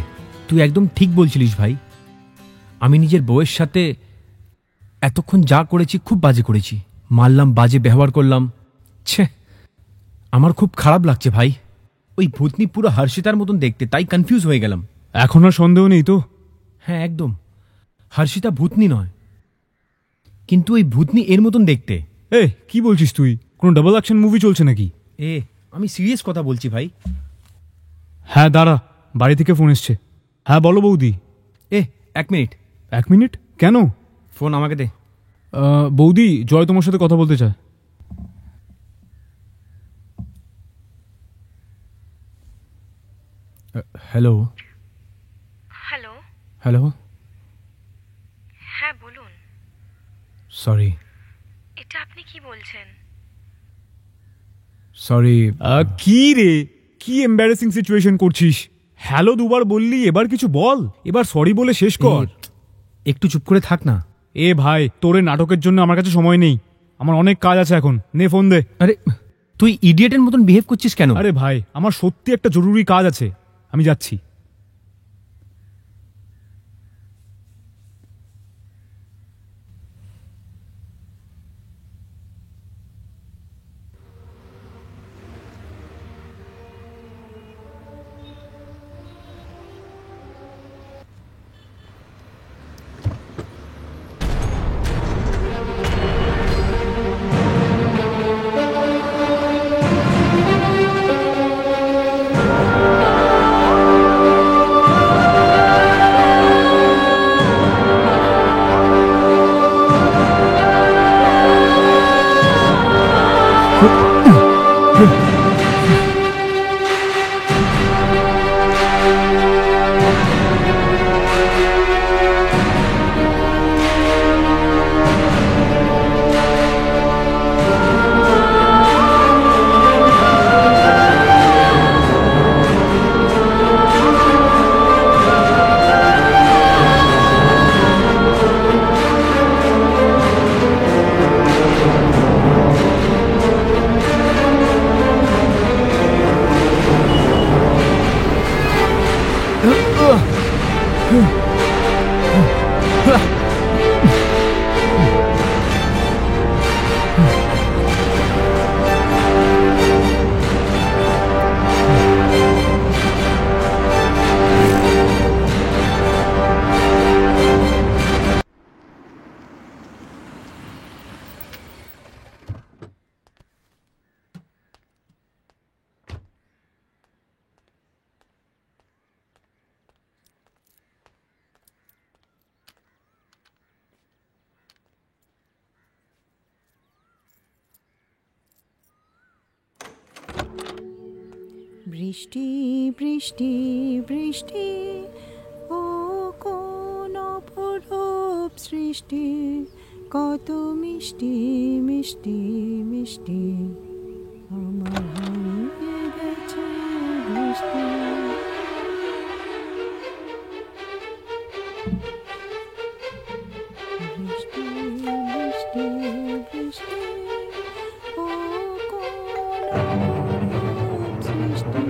তুই একদম ঠিক বলছিলিস ভাই। আমি নিজের বউয়ের সাথে এতক্ষণ যা করেছি খুব বাজে করেছি। মারলাম, বাজে ব্যবহার করলাম। ছে, আমার খুব খারাপ লাগছে ভাই। ওই ভূতনি পুরো হর্ষিতার মতন দেখতে, তাই কনফিউজ হয়ে গেলাম। এখন আর সন্দেহ নেই তো? হ্যাঁ একদম, হর্ষিতা ভূতনি নয়, কিন্তু ওই ভূতনি এর মতন দেখতে। এ কি বলছিস তুই? কোনো ডাবল অ্যাকশন মুভি চলছে নাকি? আমি সিরিয়াস কথা বলছি ভাই। হ্যাঁ দাঁড়া, বাড়ি থেকে ফোন এসছে। হ্যাঁ বলো বৌদি। এক মিনিট। 1 মিনিট কেন? ফোন আমাকে দে। বৌদি, জয় তোমার সাথে কথা বলতে চায়। হ্যালো। হ্যালো। হ্যালো। হ্যাঁ বলুন। সরি। এটা আপনি কি বলছেন? সরি। কি রে, কি এম্বারেসিং সিচুয়েশন করছিস? হ্যালো দুবার বললি, এবার কিছু বল। এবার সরি বলে শেষ কর। একটু চুপ করে থাক না। এ ভাই, তোর নাটকের জন্য আমার কাছে সময় নেই। আমার অনেক কাজ আছে এখন। নে ফোন দে। আরে তুই ইডিয়েটের মতন বিহেভ করছিস কেন? আরে ভাই, আমার সত্যি একটা জরুরি কাজ আছে, আমি যাচ্ছি। বৃষ্টি বৃষ্টি বৃষ্টি ও কোন অপরূপ সৃষ্টি, কত মিষ্টি মিষ্টি মিষ্টি আমার হারিয়ে গেছে বৃষ্টি। বৃষ্টি বৃষ্টি বৃষ্টি ও কোন অপরূপ সৃষ্টি,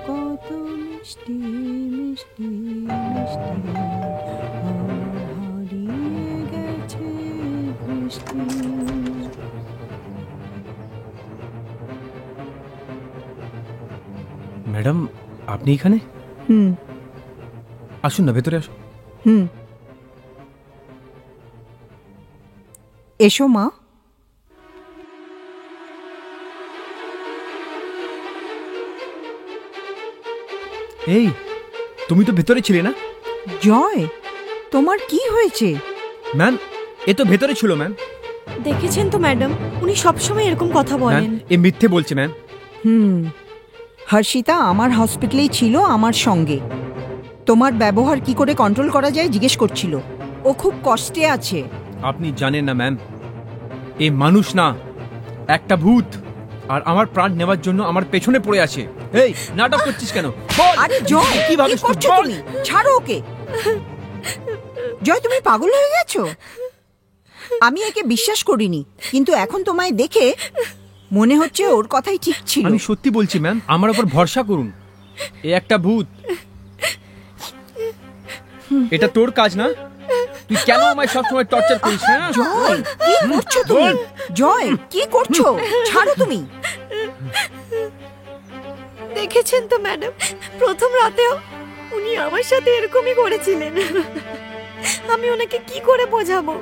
কত মিষ্টি মিষ্টি মিষ্টি আমার হারিয়ে গেছে বৃষ্টি। ম্যাডাম, আপনি এখানে? আসুন না, ভেতরে আসুন। এসো মা। এই, তুমি তো ভেতরে ছিলে না? জয়, তোমার কি হয়েছে? ম্যাম, এ তো ভেতরে ছিল ম্যাম। দেখেছেন তো ম্যাডাম, উনি সবসময় এরকম কথা বলেন। এ মিথ্যে বলছে ম্যাম। হর্ষিতা আমার হসপিটালেই ছিল আমার সঙ্গে। তোমার ব্যবহার কি করে কন্ট্রোল করা যায় জিজ্ঞেস করছিল। ও খুব কষ্টে আছে। আপনি জানেন না ম্যাম, এ মানুষ না, একটা ভূত, আর আমার প্রাণ নেওয়ার জন্য আমার পেছনে পড়ে আছে। এই, নাটক করছিস কেন? আরে জয়, কি করছো তুমি? ছাড়ো ওকে। জয়, তুমি পাগল হয়ে গেছো? আমি একে বিশ্বাস করিনি, কিন্তু এখন তোমায় দেখে মনে হচ্ছে ওর কথাই ঠিক ছিল। আমি সত্যি বলছি ম্যাম, আমার উপর ভরসা করুন। এ একটা ভূত। এটা তোর কাজ না? তুই কেন আমায় সবসময় টর্চার করিস? জয়, কি করছো তুমি? জয়, কি করছো? ছাড়ো তুমি। দেখেছেন তো ম্যাডাম, প্রথম রাতেও উনি আমার সাথে এরকমই করেছিলেন। আমি ওনাকে কি করে বোঝাবো?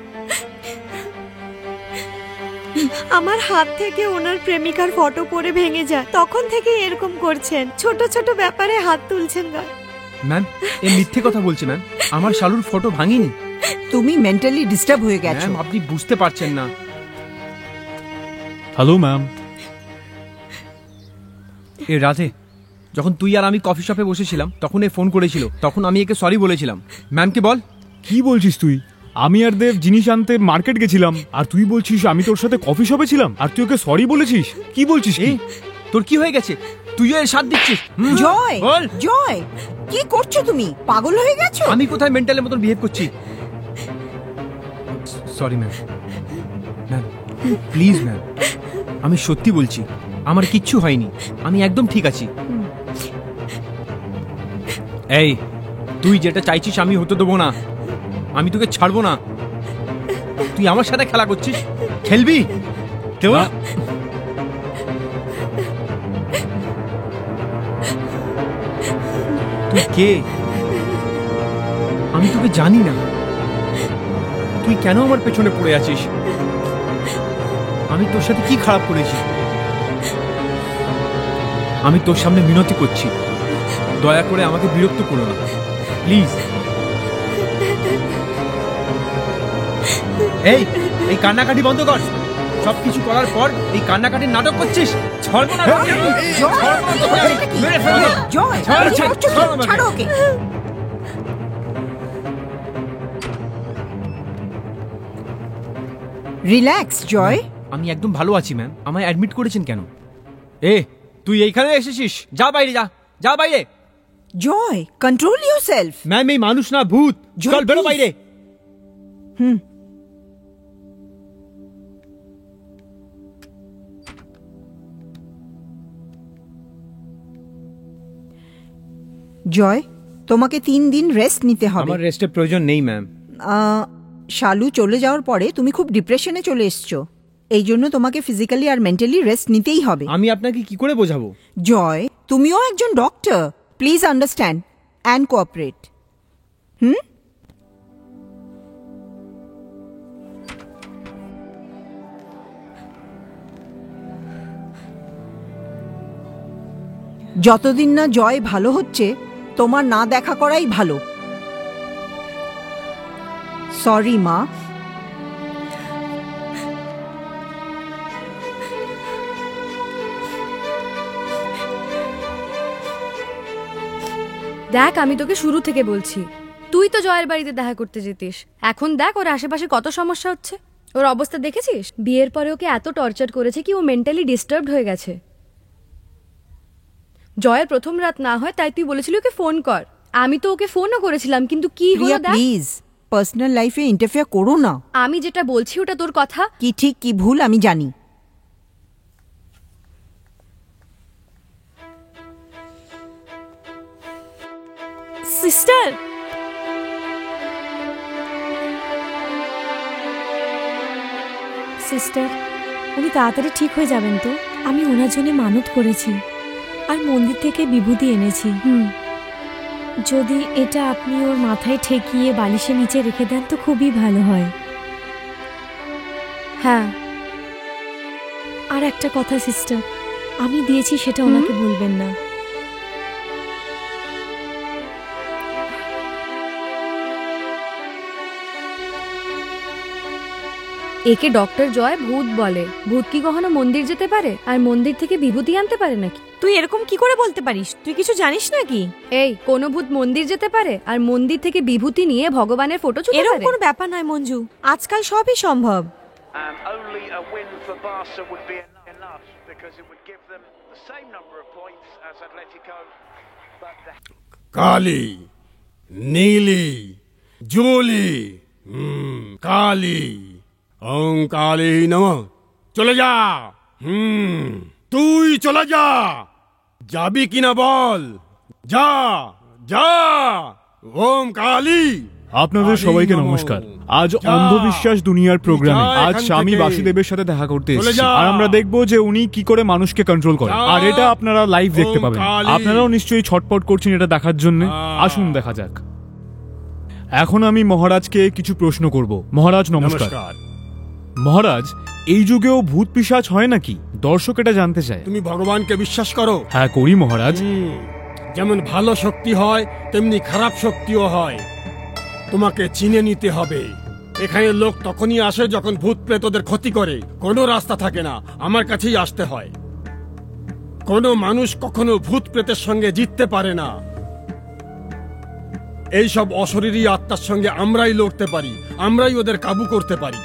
আমার হাত থেকে ওনার প্রেমিকার ফটো পড়ে ভেঙে যায়, তখন থেকে এরকম করছেন। ছোট ছোট ব্যাপারে হাত তুলছেন গায়ে। ম্যাম, এ মিথ্যে কথা বলছে ম্যাম। আমার শালুর ফটো ভাঙিনি। তুমি মেন্টালি ডিস্টার্ব হয়ে গেছো। ম্যাম, আপনি বুঝতে পারছেন না। Hello ma'am. এ রাতে যখন তুই আর আমি কফি শপে বসেছিলাম, তখন এ ফোন করেছিল। তখন আমি একে সরি বলেছিলাম। ম্যামকে বল। কি বলছিস তুই? আমি আর দেব জিনিস আনতে মার্কেট গেছিলাম, আর তুই বলছিস আমি তোর সাথে কফি শপে ছিলাম, আর তুই ওকে সরি বলেছিস? কি বলছিস? তোর কি হয়ে গেছে? তুইও এর সাথ দিচ্ছিস? জয়, জয়, কি করছো তুমি? পাগল হয়ে গেছো? আমি কোথায় মেন্টালের মতন বিহেভ করছি? Sorry ma'am. Ma'am, please ma'am, আমি সত্যি বলছি, আমার কিচ্ছু হয়নি। আমি একদম ঠিক আছি। এই, তুই যেটা চাইছিস আমি হতে দেবো না। আমি তোকে ছাড়বো না। তুই আমার সাথে খেলা করছিস? খেলবি? তুই কে? আমি তোকে জানি না। তুই কেন আমার পেছনে পড়ে আছিস? আমি তোর সাথে কি খারাপ করেছি? আমি তোর সামনে মিনতি করছি, দয়া করে আমাকে বিরক্ত করো না প্লিজ। এই, এই কান্নাকাটি বন্ধ কর। সবকিছু করার পর এই কান্নাকাটির নাটক করছিস? ছাড়বো না। রিল্যাক্স জয়। আমি একদম ভালো আছি ম্যাম। আমায় অ্যাডমিট করেছেন কেন? এ, তুই এইখানে এসেছিস? যা বাইরে, যা যা বাইরে। জয়, কন্ট্রোল ইয়োরসেলফ। ম্যাম, এই মানুষ না, ভূত। চল বেরো বাইরে। জয়, তোমাকে 3 দিন রেস্ট নিতে হবে। আমার রেস্টের প্রয়োজন নেই ম্যাম। শালু চলে যাওয়ার পরে তুমি খুব ডিপ্রেশনে চলে এসছো। এই জন্য তোমাকে ফিজিক্যালি আর মেন্টালি রেস্ট নিতেই হবে। আমি আপনাকে কি করে বোঝাবো? জয়, তুমিও একজন doctor. Please understand and cooperate. যতদিন না জয় ভালো হচ্ছে, তোমার না দেখা করাই ভালো। সরি মা। দেখ আমি তোকে শুরু থেকে বলছি, তুই তো জয়ের বাড়িতে দেখা করতে যেতিস, এখন দেখ ওর আশেপাশে কত সমস্যা হচ্ছে। ওর অবস্থা দেখেছিস? বিয়ের পরে ওকে এত টর্চার করেছে কি ও মেন্টালি ডিস্টার্বড হয়ে গেছে। জয়ের প্রথম রাত না হয় তাই তুই বলেছিলি ওকে ফোন কর, আমি তো ওকে ফোনও করেছিলাম, কিন্তু কি হলো দেখ। প্লিজ পার্সোনাল লাইফে ইন্টারফেয়ার করো না। আমি যেটা বলছি ওটা তোর কথা। কি ঠিক কি ভুল আমি জানি। সিস্টার, সিস্টার উনি তাড়াতাড়ি ঠিক হয়ে যাবেন তো? আমি ওনার জন্য মানত করেছি আর মন্দির থেকে বিভূতি এনেছি। যদি এটা আপনি ওর মাথায় ঠেকিয়ে বালিশের নিচে রেখে দেন তো খুবই ভালো হয়। হ্যাঁ, আর একটা কথা সিস্টার, আমি দিয়েছি সেটা ওনাকে বলবেন না। একে ডক্টর জয় ভূত বলে। ভূত কি কখনো মন্দির যেতে পারে আর মন্দির থেকে বিভূতি আনতে পারে নাকি? তুই এরকম কি করে বলতে পারিস? তুই কিছু জানিস নাকি? এই, কোন ভূত মন্দির যেতে পারে আর মন্দির থেকে বিভূতি নিয়ে ভগবানের ফটো ছুঁতে পারে? এরকম কোনো ব্যাপার নয় মঞ্জু, আজকাল সবই সম্ভব। কালী, নীলি, জুলি, কালী, ওং কালী নমঃ। চলে যা। তুই চলে যা। যাবি কিনা বল? যা যা। ওম কালী। আপনাদের সবাইকে নমস্কার। আজ অন্ধবিশ্বাস দুনিয়ার প্রোগ্রামে আজ স্বামী বাসুদেবের সাথে দেখা করতে এসেছি আর আমরা দেখব যে উনি কি করে মানুষকে কন্ট্রোল করেন, আর এটা আপনারা লাইভ দেখতে পাবেন। আপনারাও নিশ্চয়ই ছটপট করছেন এটা দেখার জন্য। আসুন দেখা যাক। এখন আমি মহারাজকে কিছু প্রশ্ন করব। মহারাজ নমস্কার। মহারাজ, এই যুগেও ভূত পিশাচ হয় নাকি? দর্শক এটা জানতে চায়। তুমি ভগবানকে বিশ্বাস করো? হ্যাঁ করি মহারাজ। যেমন ভালো শক্তি হয় তেমনি খারাপ শক্তিও হয়, তোমাকে চিনে নিতে হবে। এখানে লোক তখনই আসে যখন ভূত প্রেত ওদের ক্ষতি করে। কোনো রাস্তা থাকে না, আমার কাছেই আসতে হয়। কোনো মানুষ কখনো ভূত প্রেতের সঙ্গে জিততে পারে না। এই সব অশরীরী আত্মার সঙ্গে আমরাই লড়তে পারি, আমরাই ওদের কাবু করতে পারি।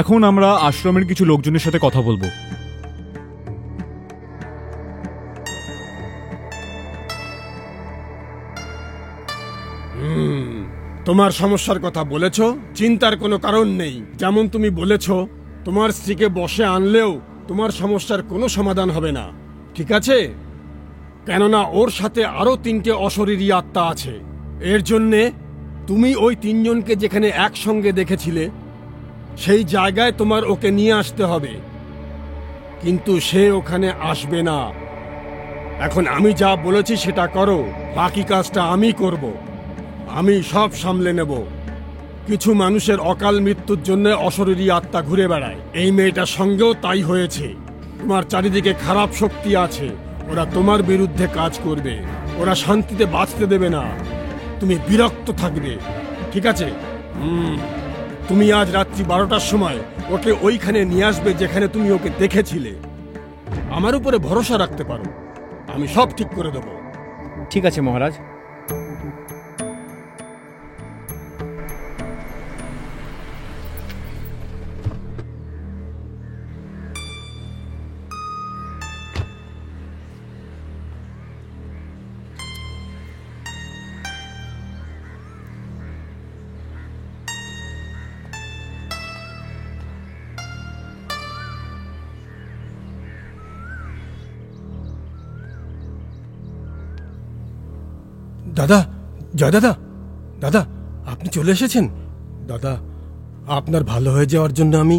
এখন আমরা আশ্রমের কিছু লোকজনের সাথে কথা বলবো। তোমার সমস্যার কথা বলেছ, চিন্তার কোনো কারণ নেই। যেমন তুমি বলেছ, তোমার স্ত্রীকে বসে আনলেও তোমার সমস্যার কোনো সমাধান হবে না, ঠিক আছে? কেননা ওর সাথে আরো 3টে অশরীরী আত্মা আছে। এর জন্যে তুমি ওই 3 জনকে যেখানে একসঙ্গে দেখেছিলে সেই জায়গায় তোমার ওকে নিয়ে আসতে হবে, কিন্তু সে ওখানে আসবে না। এখন আমি যা বলেছি সেটা করো, বাকি কাজটা আমি করব। আমি সব সামলে নেব। কিছু মানুষের অকাল মৃত্যুর জন্য অশরীরী আত্মা ঘুরে বেড়ায়। এই মেয়েটার সঙ্গেও তাই হয়েছে। তোমার চারিদিকে খারাপ শক্তি আছে, ওরা তোমার বিরুদ্ধে কাজ করবে, ওরা শান্তিতে বাঁচতে দেবে না, তুমি বিরক্ত থাকবে, ঠিক আছে? তুমি আজ রাত্রি 12টার সময় ওকে ওইখানে নিয়ে আসবে যেখানে তুমি ওকে দেখেছিলে। আমার উপরে ভরসা রাখতে পারো, আমি সব ঠিক করে দেব। ঠিক আছে মহারাজ। দাদা, জয় দাদা, দাদা আপনি চলে এসেছেন। দাদা, আপনার ভালো হয়ে যাওয়ার জন্য আমি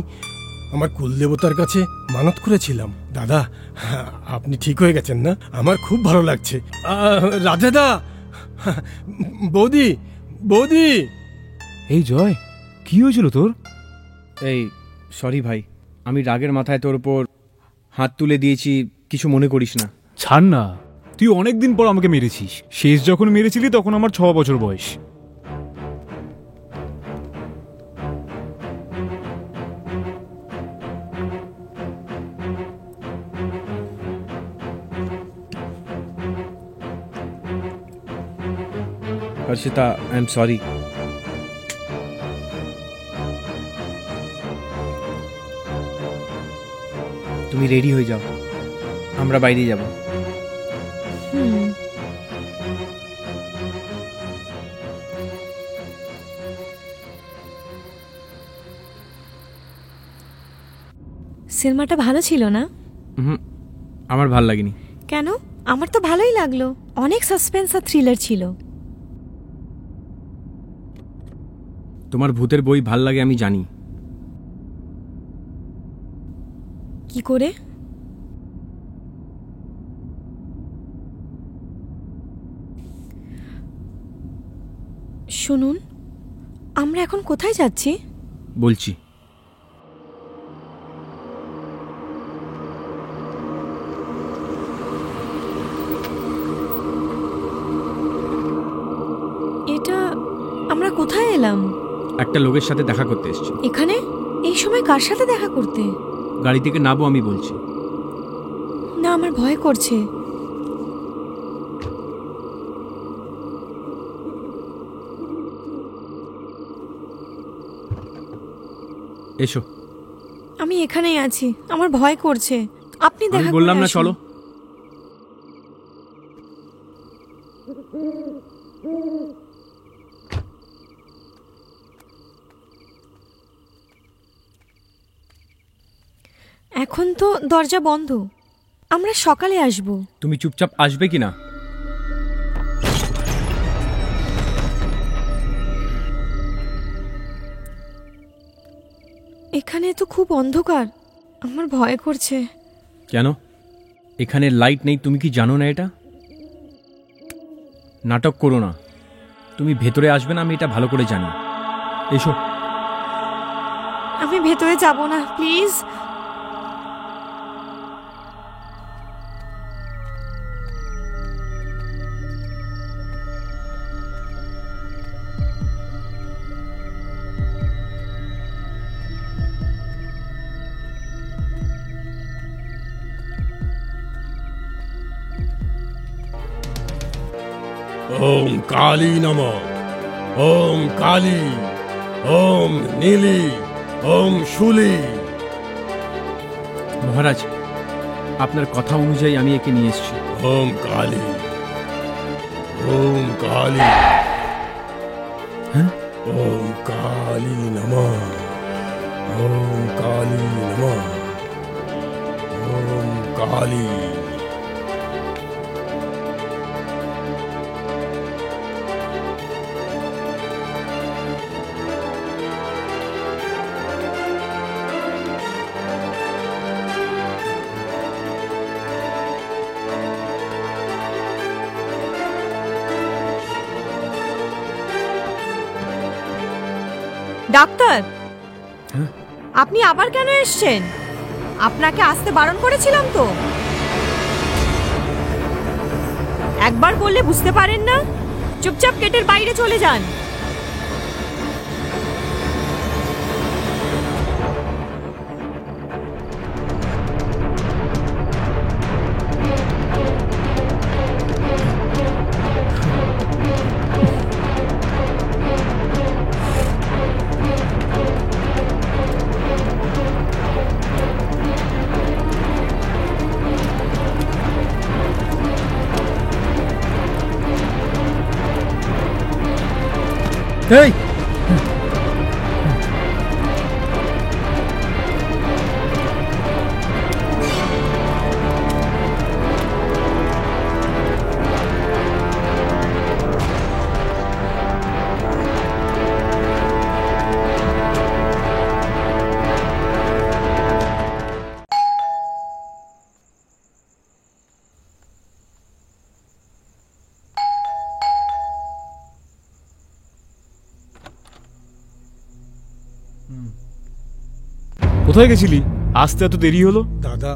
আমার কুলদেবতার কাছে মানত করেছিলাম। দাদা, আপনি ঠিক হয়ে গেছেন না? আমার খুব ভালো লাগছে। রাজেদা, বৌদি, বৌদি। এই জয়, কি হয়েছিল তোর? এই সরি ভাই, আমি রাগের মাথায় তোর উপর হাত তুলে দিয়েছি, কিছু মনে করিস না। ছাড় না, তুই অনেকদিন পর আমাকে মেরেছিস। শেষ যখন মেরেছিলি তখন আমার 6 বছর বয়স। Harshitha, I am sorry. তুমি রেডি হয়ে যাও, আমরা বাইরে যাব। সিনেমাটা ভালো ছিল না? আমার ভাল লাগেনি। কেন? আমার তো ভালোই লাগলো, অনেক সাসপেন্স আর থ্রিলার ছিল। তোমার ভূতের বই ভাল লাগে আমি জানি। কি করে? শুনুন, আমরা এখন কোথায় যাচ্ছি? বলছি। এটা আমরা কোথায় এলাম? একটা লোকের সাথে দেখা করতে এসেছি। এখানে এই সময় কার সাথে দেখা করতে? গাড়ি থেকে নামো, আমি বলছি। না, আমার ভয় করছে। এসো। আমি এখানেই আছি, আমার ভয় করছে। আপনি দেখা বললাম না চলো। এখন তো দরজা বন্ধ, আমরা সকালে আসব। তুমি চুপচাপ আসবে কিনা? এখানে তো খুব অন্ধকার, আমার ভয় করছে। কেন? এখানে লাইট নেই, তুমি কি জানো না এটা? নাটক করো না, তুমি ভেতরে আসবে না, আমি এটা ভালো করে জানি। এসো। আমি ভেতরে যাব না, প্লিজ। ওম কালী নমঃ, ওম কালী, ওম নীলি, ওম শূলি। মহারাজ, আপনার কথা অনুযায়ী আমি একে নিয়ে এসেছি। ওম কালী, ওম কালী, ওম কালী নমঃ, ওম কালী নমঃ, ওম কালী। ডাক্তার, আপনি আবার কেন এসেছেন? আপনাকে আসতে বারণ করেছিলাম তো। একবার বললে বুঝতে পারেন না? চুপচাপ গেটের বাইরে চলে যান। এই কোথায় গেছিলি? আসতে এত দেরি হলো? দাদা,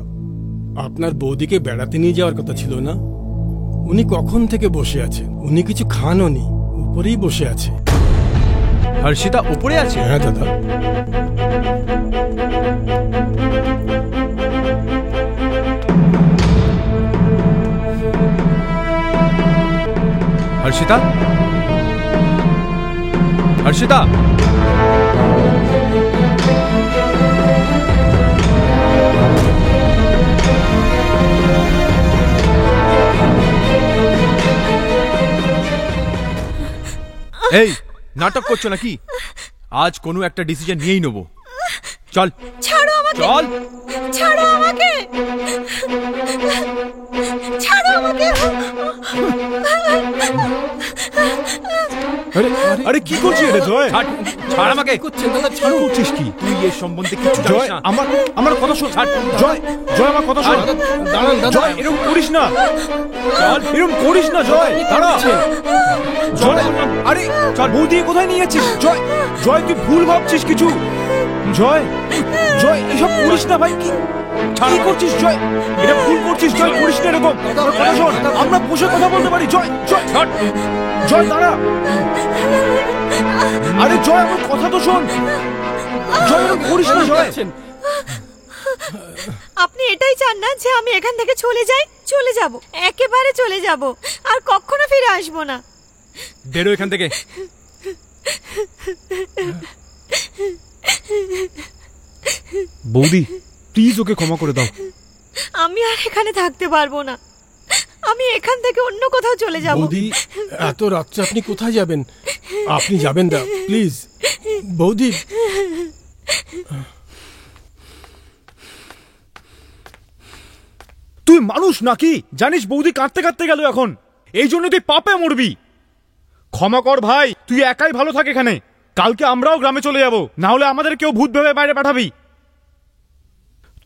আপনার বৌদিকে বেড়াতে নিয়ে যাওয়ার কথা ছিল না? উনি কখন থেকে বসে আছেন, উনি কিছু খানও নি, উপরেই বসে আছে। হর্ষিতা উপরে আছে? হ্যাঁ দাদা। হর্ষিতা, হর্ষিতা, এই নাটক করছো নাকি? আজ কোনো একটা ডিসিশন নিয়েই নেবো। চল ছাড়ো আমাকে, চল ছাড়ো আমাকে, ছাড়ো আমাকে। আরে আরে কি করছিস এটা জয়? ছাড় আমাকে। ছাড় করছিস কি তুই এই সম্বন্ধে কিছু জয়? জানিস না। আমার কথা শোন। জয় জয় আমার কথা শোন। দাঁড়ান দাদা, জয় এরকম করিস না, এরকম করিস না জয়। দাঁড়া জয়, আরে চল। বৌদি কোথায় নিয়ে যাচ্ছিস? জয় জয় তুই ভুল ভাবছিস কিছু। জয় জয় এসব করিস না ভাই। কি করছিস জয়? এটা ভুল করছিস জয়, করিস না এরকম। আমার কথা শোন, আমরা বসে কথা বলতে পারি। জয় জয় জয় দাঁড়া। আরে জয় আমার কথা তো শোন। জয় এরকম করিস না জয়। আপনি এটাই চান না যে আমি এখান থেকে চলে যাই? চলে যাব, একেবারে চলে যাব, আর কখনো ফিরে আসবো না। বেরো এখান থেকে। বৌদি প্লিজ ওকে ক্ষমা করে দাও। আমি আর এখানে থাকতে পারবো না, আমি এখান থেকে অন্য কোথাও চলে যাব। বৌদি এত রাত্রে আপনি কোথায় যাবেন? আপনি যাবেন না প্লিজ বৌদি। তুই মানুষ নাকি? জানিস বৌদি কাঁদতে কাঁদতে গেল এখন, এই জন্য তুই পাপে মরবি। ক্ষমা কর ভাই, তুই একাই ভালো থাক এখানে। কালকে আমরাও গ্রামে চলে যাব, না হলে আমাদের কেউ ভূত ভেবে বাইরে পাঠাবি।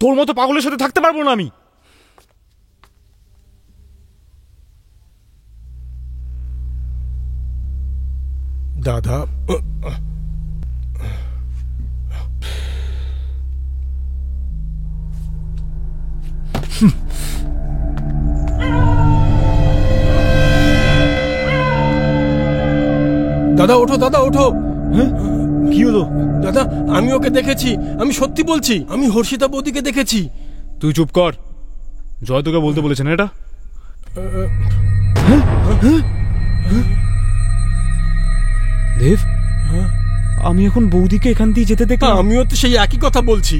তোর মতো পাগলের সাথে থাকতে পারবো না আমি। দাদা দাদা ওঠো, দাদা ওঠো। কি হলো দাদা? আমি ওকে দেখেছি, আমি সত্যি বলছি, আমি হর্ষিতা বৌদিকে দেখেছি। তুই চুপ কর, জয় তোকে বলতে বলেছেন এটা? দেব, আমি এখন বৌদিকে এখান দিয়ে যেতে দেখলাম। আমিও তো সেই একই কথা বলছি।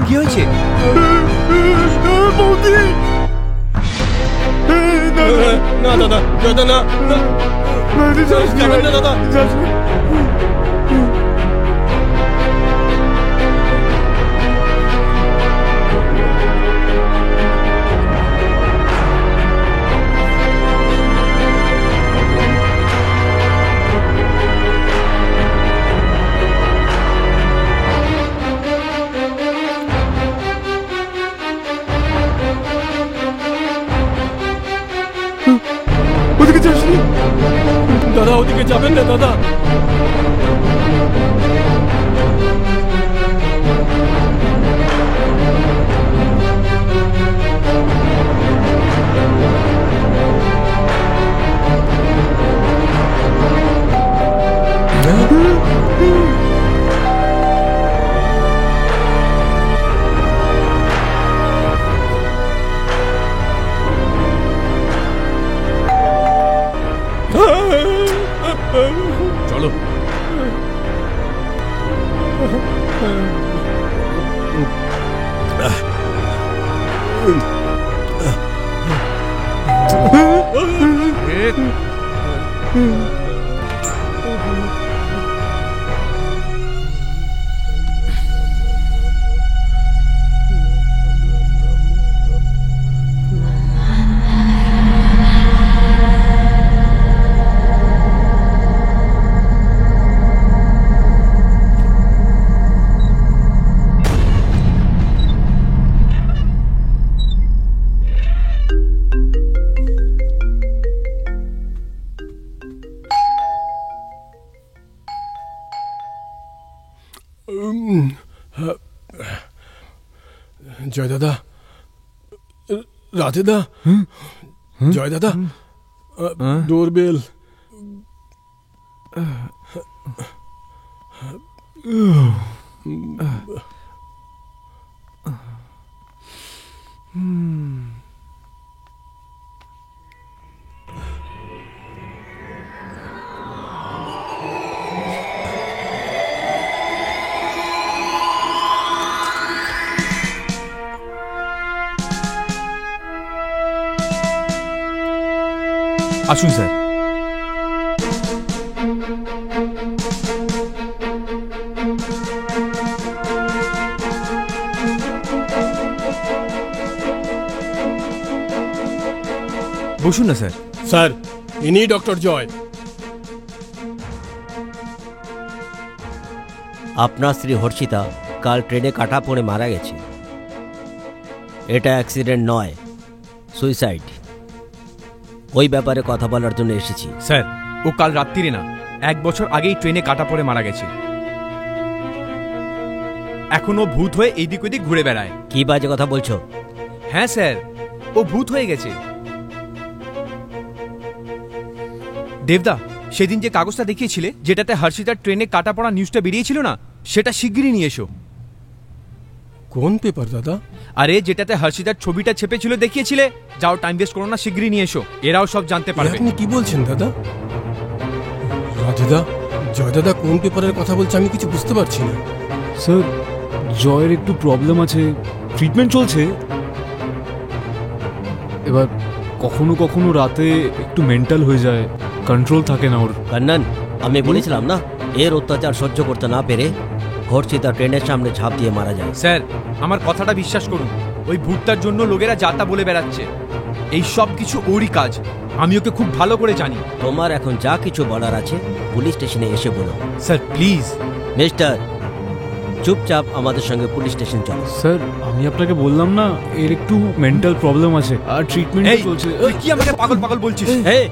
কি হয়েছে? না দাদা, দাদা না, যাবেন না দাদা। ওদিকে যাস না দাদা, ওদিকে যাবেন না দাদা। জয় দাদা, রাধে দা, জয় দাদা, ডোরবেল। আসুন স্যার। বসুন না স্যার। স্যার, ইনি ডক্টর জয়। আপনার স্ত্রী হর্ষিতা কাল ট্রেনে কাটা পড়ে মারা গেছে। এটা অ্যাক্সিডেন্ট নয়, সুইসাইড। ওই ব্যাপারে কথা বলার জন্য এসেছি। স্যার, ও কাল রাত্রিরে না, 1 বছর আগেই ট্রেনে কাটা পড়ে মারা গেছে। এখনো ভূত হয়ে এইদিক ওইদিক ঘুরে বেড়ায়। কি বাজে কথা বলছো? হ্যাঁ স্যার, ও ভূত হয়ে গেছে। দেবদা, সেদিন যে কাগজটা দেখিয়েছিলে, যেটাতে হর্ষিতার ট্রেনে কাটা পড়া নিউজটা বেরিয়েছিল না, সেটা শিগগিরই নিয়ে এসো। কোন পেপার দাদা? আরে যেটাতে হর্ষিতার ছবিটা ছেপেছিল দেখিয়েছিলে। যাও, টাইম ওয়েস্ট করো না, শিগগিরই নিয়ে এসো। এরাও সব জানতে পারবে। আপনি কি বলছেন দাদা? রাধেদা, জয় দাদা কোন পেপারের কথা বলছে আমি কিছু বুঝতে পারছি না। স্যার, জয়ের একটু প্রবলেম আছে, ট্রিটমেন্ট চলছে। এবার কখনো কখনো রাতে একটু মেন্টাল হয়ে যায়, কন্ট্রোল থাকে না ওর। কান্নান, আমি বলেছিলাম না, এর অত্যাচার সহ্য করতে না পেরে হর্ষিতা ট্রেনের সামনে ঝাঁপ দিয়ে মারা যায়। স্যার, আমার কথাটা বিশ্বাস করুন, ওই ভূতটার জন্য লোকেরা যাতা বলে বেড়াচ্ছে। এই সব কিছু ওরই কাজ। আমি ওকে খুব ভালো করে জানি। তোমার এখন যা কিছু বলার আছে পুলিশ স্টেশনে এসে বলো। Sir please. মিস্টার, চুপচাপ আমাদের সঙ্গে পুলিশ স্টেশন চলো। স্যার, আমি আপনাকে বললাম না, এর একটু মেন্টাল প্রবলেম আছে আর ট্রিটমেন্ট চলছে। তুই কি আমাকে পাগল পাগল বলছিস? এই,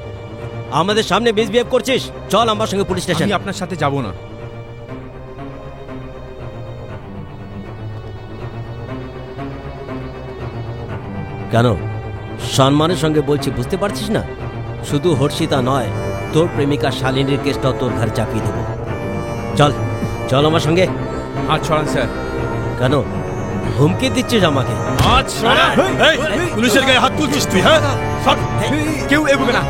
আমাদের সামনে মিসবিহেভ করছিস? চল আমার সঙ্গে পুলিশ স্টেশন। আমি আপনার সাথে যাব না। কেন? সম্মানের সঙ্গে বলছি, বুঝতে পারছিস না? শুধু হর্ষিতা নয়, তোর প্রেমিকা শালিনীর কেসটাও তোর ঘরে চাপিয়ে দেবো। চল চল আমার সঙ্গে। হাত ছড়ান স্যার। কেন হুমকি দিচ্ছিস আমাকে? হাত ছড়ান। পুলিশের গায়ে হাত তুলছিস তুই? হ্যাঁ, কেউ এগোবে না।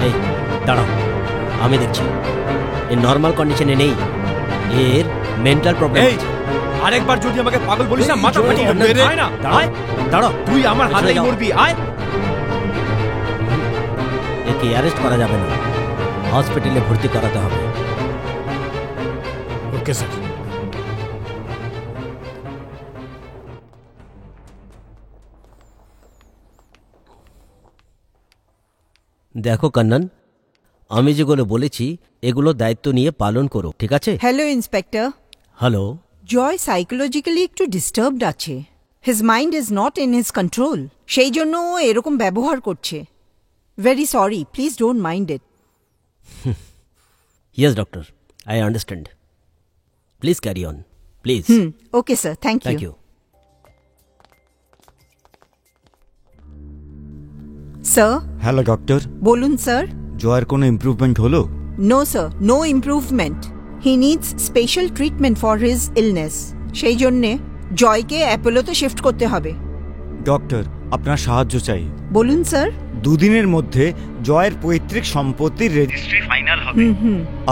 এই দাঁড়াও, আমি দেখছি। এ নর্মাল কন্ডিশনে নেই, এর মেন্টাল প্রবলেম। আরেকবার যদি আমাকে পাগল বলিস না, মাথা ফাটিয়ে দেব। আয় না, আয়। দাঁড়াও, তুই আমার হাতেই মরবি। আয়। একে অ্যারেস্ট করা যাবে না, হসপিটালে ভর্তি করাতে হবে। Okay sir. দেখো কান্নান, আমি যেগুলো বলেছি এগুলো দায়িত্ব নিয়ে পালন করো, ঠিক আছে? Hello inspector. Hello. Joy psychologically একটু ডিস্টার্বড আছে। His mind is not in his control. সেই জন্য ও এরকম ব্যবহার করছে। Very sorry, please don't mind it. Yes doctor, I understand. Please carry on, please. Okay sir, thank you. Sir. Hello doctor. বলুন sir. জয়ের কোনো ইমপ্রুভমেন্ট হলো? No sir, no improvement. He needs special treatment for his illness. সেই জন্যে জয়কে অ্যাপোলোতে shift করতে হবে। Doctor, আপনার সাহায্য চাই। বলুন স্যার। 2 দিনের মধ্যে জয়ের পৈতৃক সম্পত্তির রেজিস্ট্রি ফাইনাল হবে।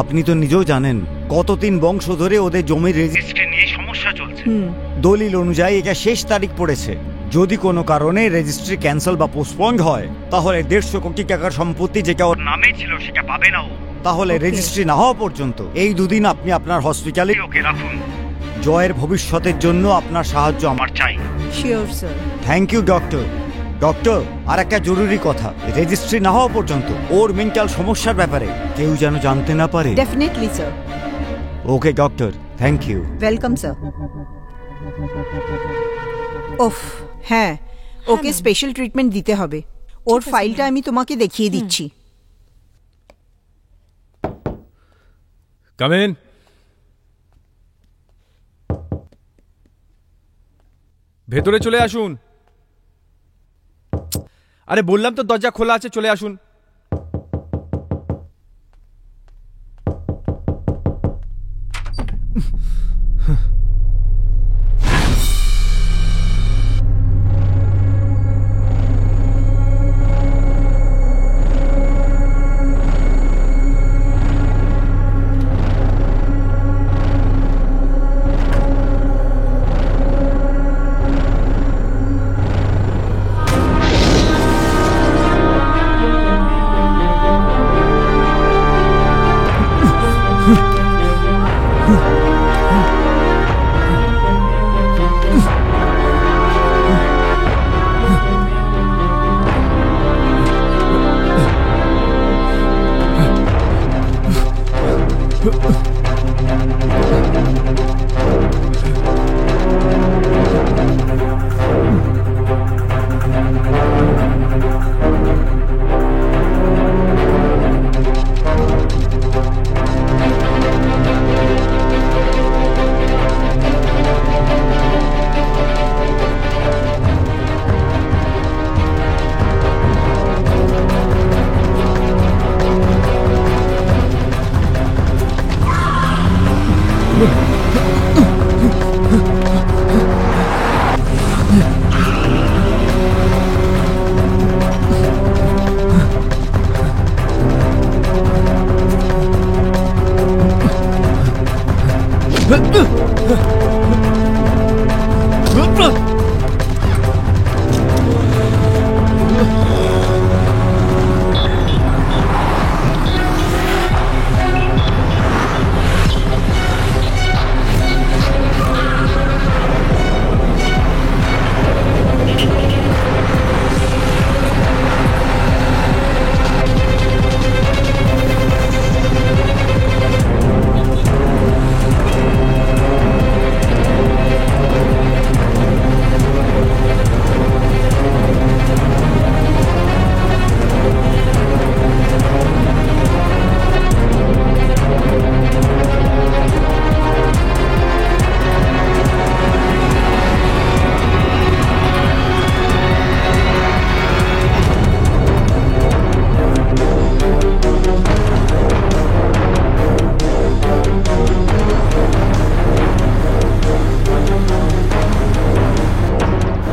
আপনি তো নিজেও জানেন গত 3 বংশ ধরে ওদের জমির রেজিস্ট্রি নিয়ে সমস্যা চলছে। দলিল অনুযায়ী এটা শেষ তারিখ পড়েছে। যদি কোনো কারণে রেজিস্ট্রি ক্যান্সেল বা পোস্টপন্ড হয় তাহলে 150 কোটি টাকার সম্পত্তি যেটা ওর নামে ছিল সেটা পাবে না ও। তাহলে রেজিস্ট্রি না হওয়া পর্যন্ত এই 2 দিন আপনি আপনার হসপিটালে ওকে রাখুন। জয়ের ভবিষ্যতের জন্য আপনার সাহায্য আমার চাই। Sure sir. Thank you doctor. Doctor, আর একটা জরুরি কথা, রেজিস্ট্রি না হওয়া পর্যন্ত ওর মেন্টাল সমস্যার ব্যাপারে কেউ যেন জানতে না পারে। Definitely sir. Okay doctor, thank you. Welcome sir. ওফ, হ্যাঁ, ওকে স্পেশাল ট্রিটমেন্ট দিতে হবে। ওর ফাইলটা আমি তোমাকে দেখিয়ে দিচ্ছি। Come in. ভেতরে চলে আসুন। আরে বললাম তো দরজা খোলা আছে, চলে আসুন।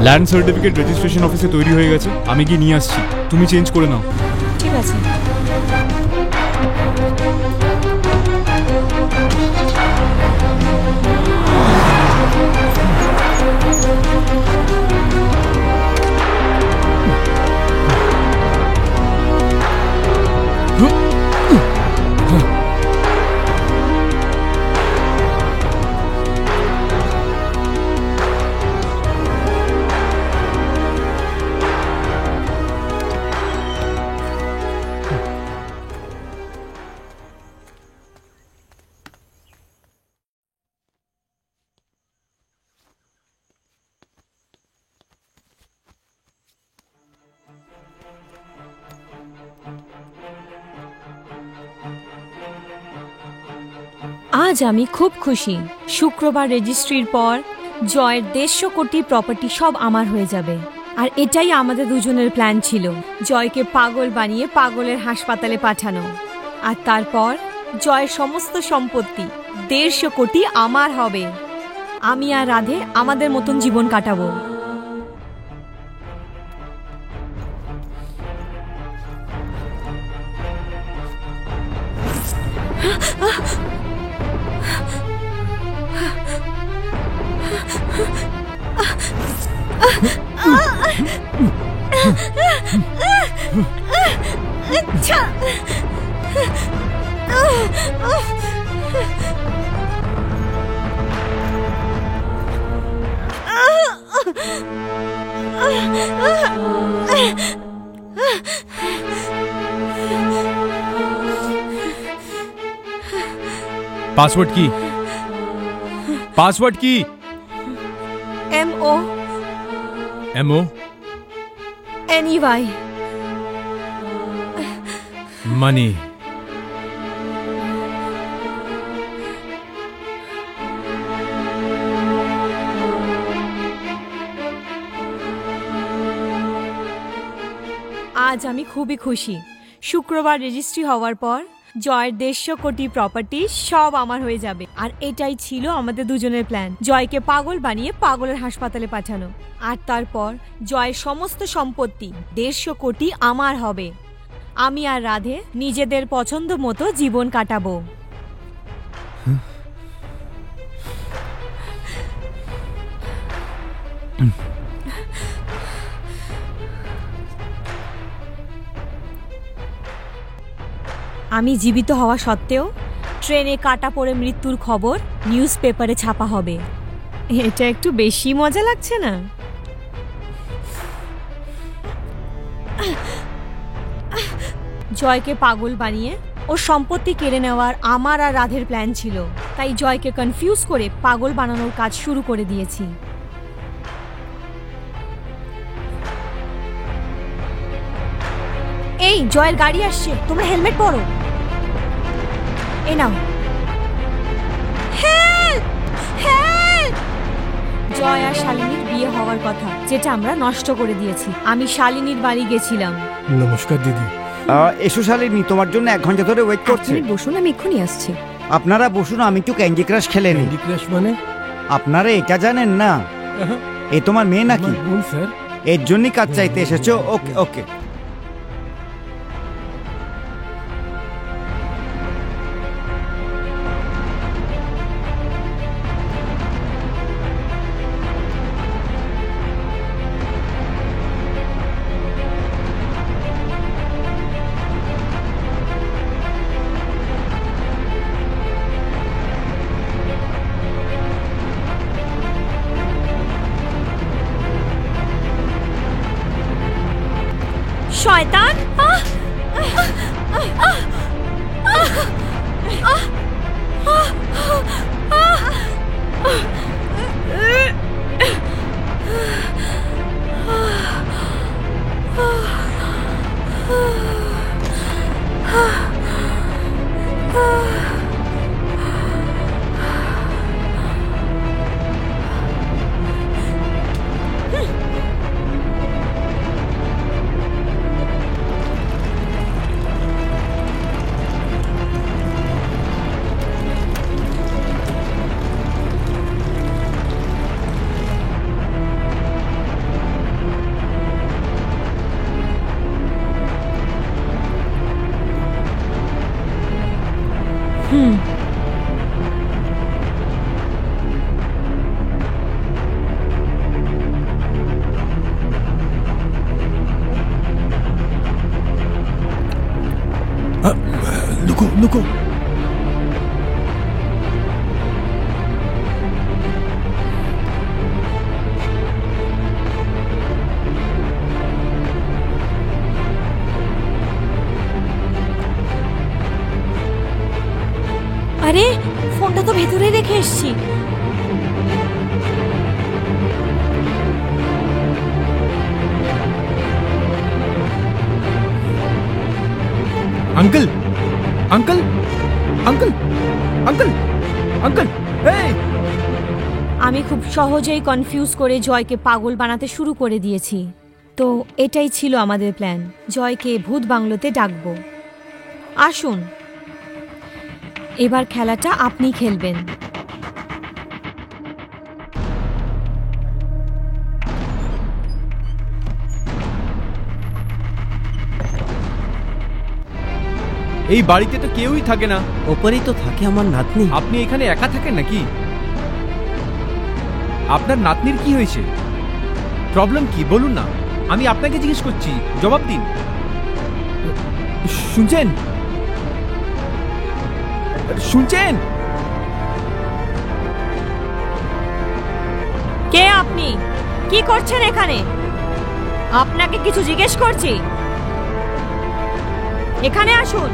ল্যান্ড সার্টিফিকেট রেজিস্ট্রেশন অফিসে তৈরি হয়ে গেছে, আমি গিয়ে নিয়ে আসছি, তুমি চেঞ্জ করে নাও। ঠিক আছে। আজ আমি খুব খুশি। শুক্রবার রেজিস্ট্রির পর জয়ের 150 কোটি প্রপার্টি সব আমার হয়ে যাবে। আর এটাই আমাদের দুজনের প্ল্যান ছিল, জয়কে পাগল বানিয়ে পাগলের হাসপাতালে পাঠানো, আর তারপর জয়ের সমস্ত সম্পত্তি 150 কোটি আমার হবে। আমি আর রাধে আমাদের মতন জীবন কাটাবো। पासवर्ड की पासवर्ड की MO MO NEY मनी। আজ আমি খুবই খুশি। শুক্রবার রেজিস্ট্রি হওয়ার পর জয়ের 150 কোটি প্রপার্টি সব আমার হয়ে যাবে। আর এটাই ছিল আমাদের দুজনের প্ল্যান, জয়কে পাগল বানিয়ে পাগলের হাসপাতালে পাঠানো। আর তারপর জয়ের সমস্ত সম্পত্তি 150 কোটি আমার হবে। আমি আর রাধে নিজেদের পছন্দ মতো জীবন কাটাবো। আমি জীবিত হওয়া সত্ত্বেও ট্রেনে কাটা পড়ে মৃত্যুর খবর নিউজ পেপারে ছাপা হবে। এটা একটু বেশি মজা লাগছে না? জয়কে পাগল বানিয়ে ওর সম্পত্তি কেড়ে নেওয়ার আমার আর রাধের প্ল্যান ছিল, তাই জয়কে কনফিউজ করে পাগল বানানোর কাজ শুরু করে দিয়েছি। এই জয়ের গাড়ি আসছে, তোমরা হেলমেট পরো। এ নাও। হেল্প! হেল্প! জয় আর শালিনীর বিয়ে হওয়ার কথা, যেটা আমরা নষ্ট করে দিয়েছি। আমি শালিনীর বাড়ি গেছিলাম। নমস্কার দিদি। এসো শালিনী, তোমার জন্য 1 ঘন্টা ধরে ওয়েট করছি। বসুন, আমি এক্ষুনি আসছি। আপনারা বসুন, আমি একটু ক্যান্ডি ক্রাশ খেলে নিই। ক্যান্ডি ক্রাশ মানে? আপনারা এটা জানেন না? এ তোমার মেয়ে নাকি? বোন স্যার। এর জন্যই কাজ চাইতে এসেছো? ওকে ওকে। শয়তান! লুকো লুকো। আরে ফোনটা তো ভেতরে রেখে এসেছি। Uncle uncle uncle uncle uncle এই! আমি খুব সহজেই কনফিউজ করে জয়কে পাগল বানাতে শুরু করে দিয়েছি। তো এটাই ছিল আমাদের প্ল্যান, জয়কে ভূত বাংলোতে ডাকবো। আসুন, এবার খেলাটা আপনি খেলবেন। এই বাড়িতে তো কেউই থাকে না। ওপরেই তো থাকে আমার নাতনি। আপনি এখানে একা থাকেন নাকি? আপনার নাতনির কি হয়েছে? প্রবলেম কি বলুন না, আমি আপনাকে জিজ্ঞেস করছি, জবাব দিন। শুনছেন? শুনছেন? কে আপনি? কি করছেন এখানে? আপনাকে কিছু জিজ্ঞেস করছি। এখানে আসুন।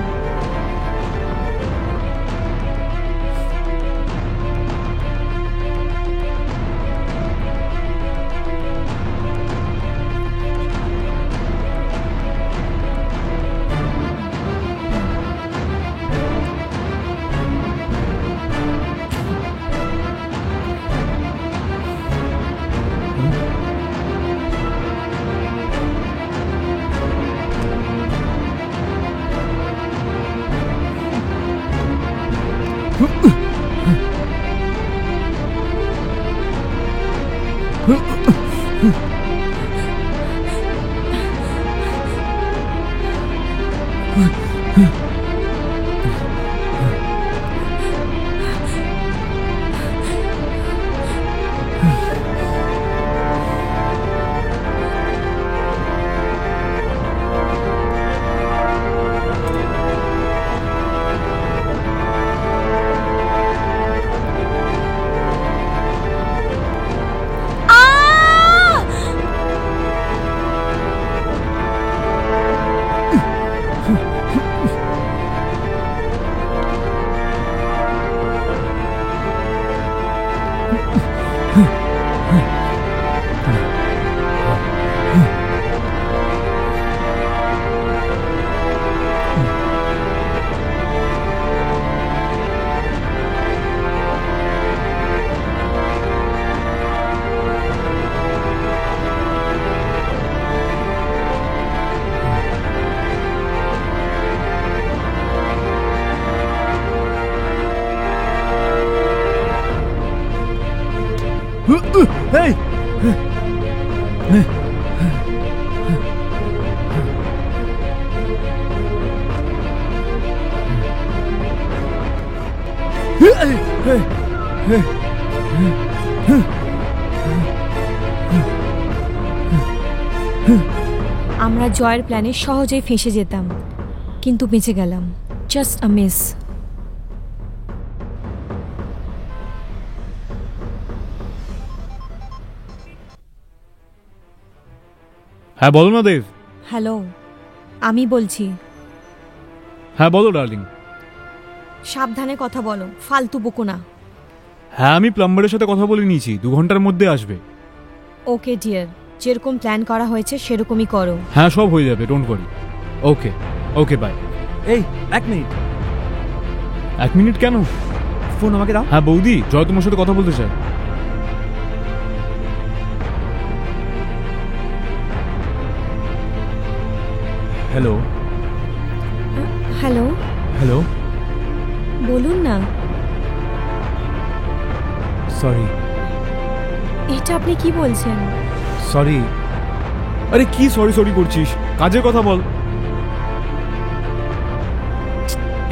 Hey! আমরা জয়ের প্ল্যানে সহজেই ফেঁসে যেতাম, কিন্তু বেঁচে গেলাম। জাস্ট আ মিস। হ্যাঁ বলো না দেব। হ্যালো, আমি বলছি। হ্যাঁ বলো ডার্লিং। সাবধানে কথা বলো, ফালতু বকো না। হ্যাঁ আমি প্লাম্বারের সাথে কথা বলে নিয়েছি, 2 ঘন্টার মধ্যে আসবে। ওকে ডিয়ার, যেরকম প্ল্যান করা হয়েছে সেরকমই করো। হ্যাঁ সব হয়ে যাবে, don't worry. Okay okay bye. এই 1 মিনিট। 1 মিনিট কেন? ফোন আমাকে দাও। হ্যাঁ বৌদি, জয় তোমার সাথে কথা বলতে চায়। Hello hello hello. বলুন না। সরি। এটা আপনি কি বলছেন? সরি। আরে কি সরি সরি করছিস, কাজের কথা বল।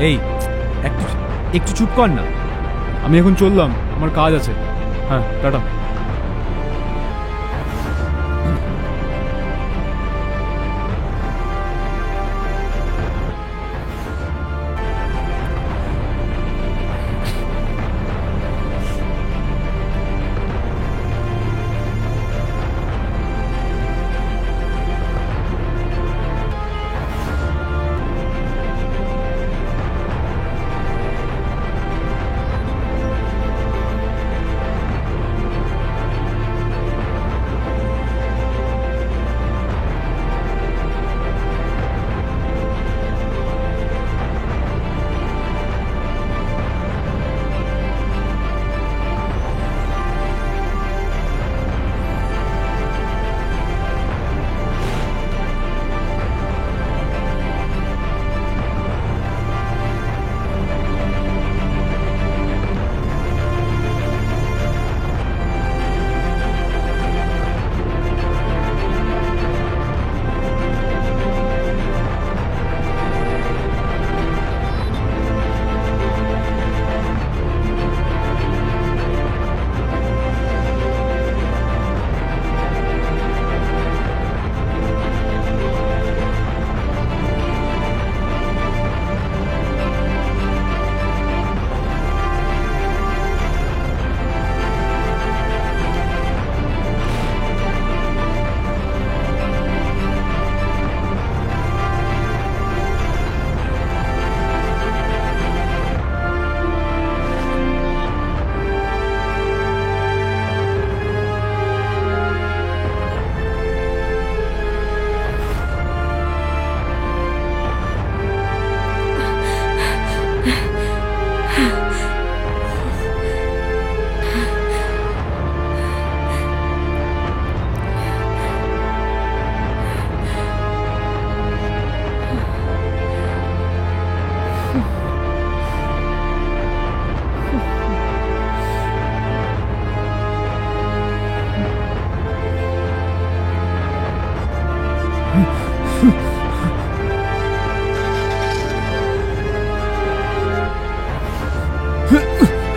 এই একটু একটু চুপ কর না। আমি এখন চললাম, আমার কাজ আছে। হ্যাঁ টাটা।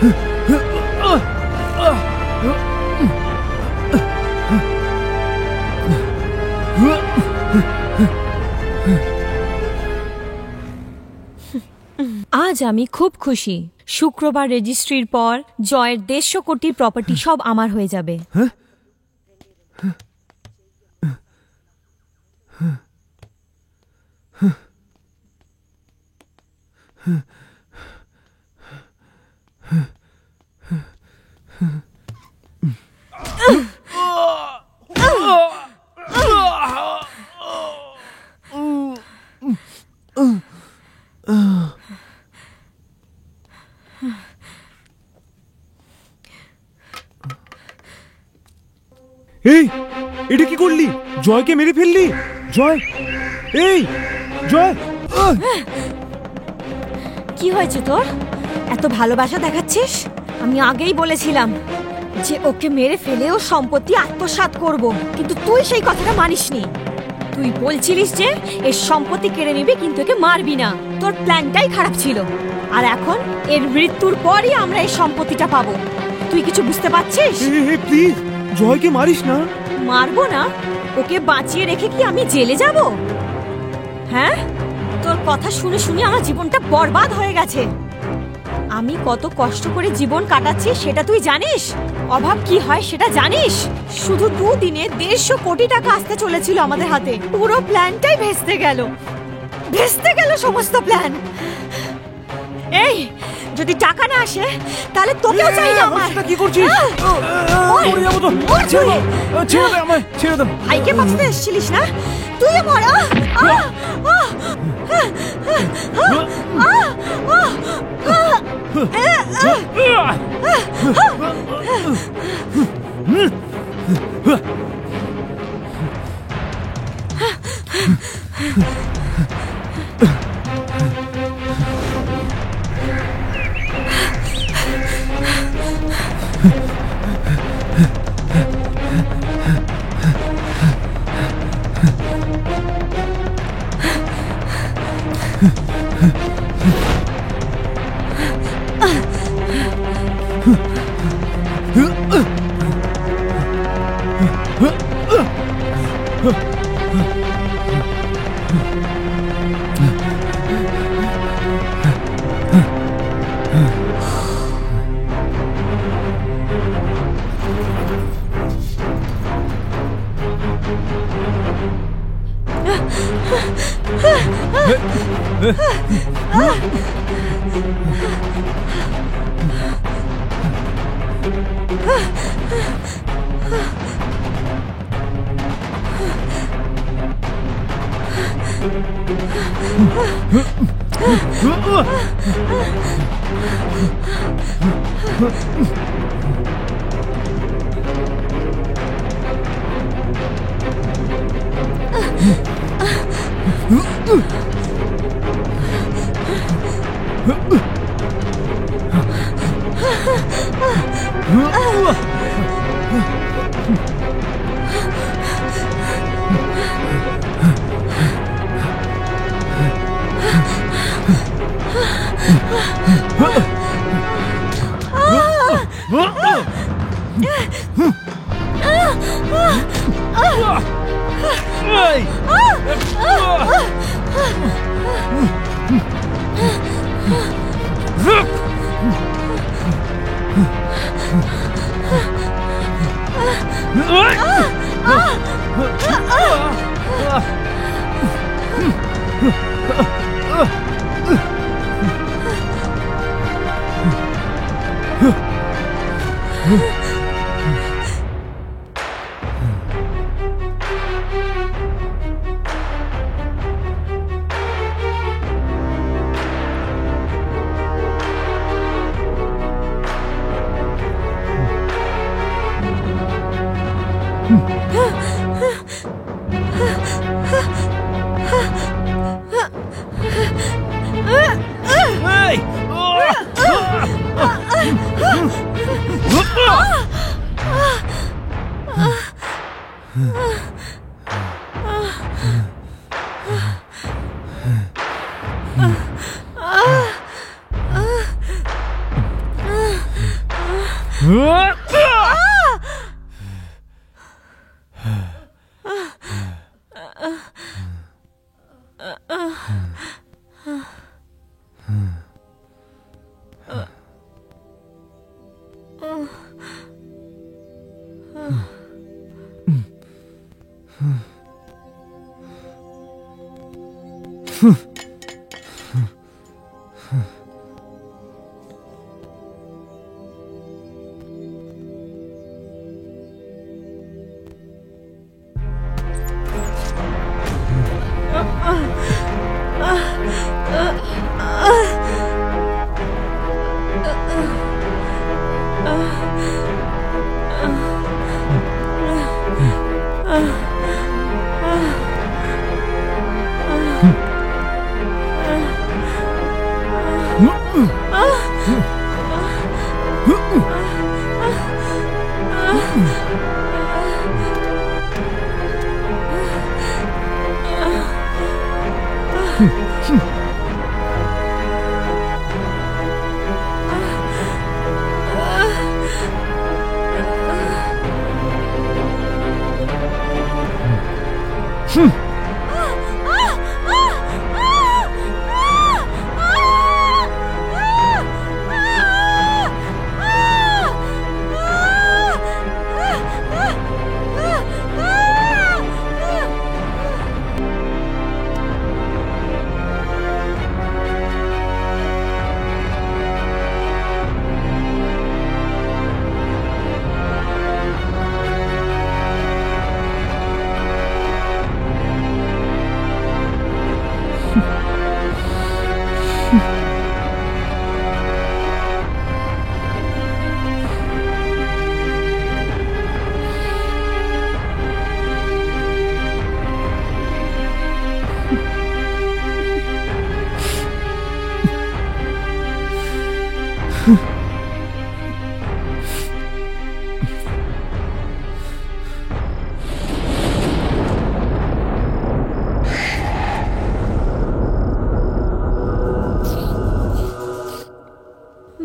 আজ আমি খুব খুশি। শুক্রবার রেজিস্ট্রির পর জয়ের 150 কোটি প্রপার্টি সব আমার হয়ে যাবে। এই এটা কি করলি? জয়কে মেরে ফেললি? জয়, এই জয়, কি হয়েছে তোর? এত ভালোবাসা দেখাচ্ছিস? আমি আগেই বলেছিলাম যে ওকে মেরে ফেলে ও সম্পত্তি আত্মসাৎ করব, কিন্তু তুই সেই কথাটা মানিসনি। তুই বলছিলিস যে এর সম্পত্তি কেড়ে নিবি কিন্তু একে মারবি না। তোর প্ল্যানটাই খারাপ ছিল। আর এখন এর মৃত্যুর পরই আমরা এই সম্পত্তিটা পাবো। তুই কিছু বুঝতে পারছিস? প্লিজ জয়কে মারিস না। মারবো না? ওকে বাঁচিয়ে রেখে কি আমি জেলে যাব? হ্যাঁ, তোর কথা শুনে শুনে আমার জীবনটা বরবাদ হয়ে গেছে। আমি কত কষ্ট করে জীবন কাটাচ্ছি সেটা তুই জানিস? অভাব কি হয় সেটা জানিস? শুধু 2 দিনে 150 কোটি টাকা আসতে চলেছিল আমাদের হাতে। পুরো প্ল্যানটাই ভেস্তে গেল, ভেস্তে গেল সমস্ত প্ল্যান। এই যদি টাকা না আসে তাহলে তোকেও চাই না আমার। কি করছিস? ছেড়ে দে আমায়, ছেড়ে দে। ভাইকে বাঁচাতে এসেছিলিস না? তুই মর।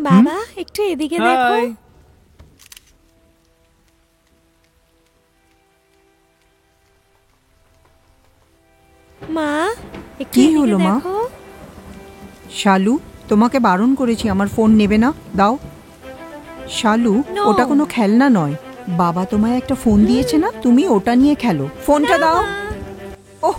বাবা একটু এদিকে দেখো। মা কি হলো মা? শালু, তোমাকে বারণ করেছি আমার ফোন নেবে না, দাও। শালু, ওটা কোনো খেলনা নয়। বাবা তোমায় একটা ফোন দিয়েছে না, তুমি ওটা নিয়ে খেলো। ফোনটা দাও। ওহ,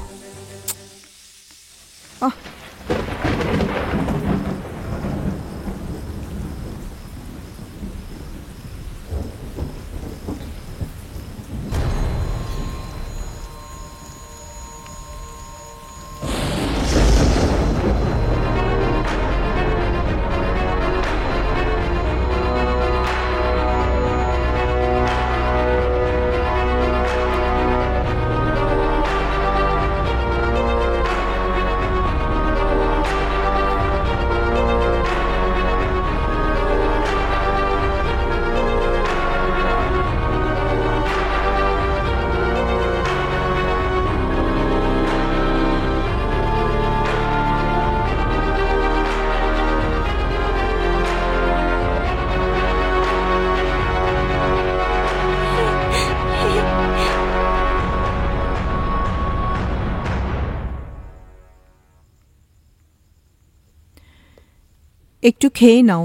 একটু খেয়ে নাও।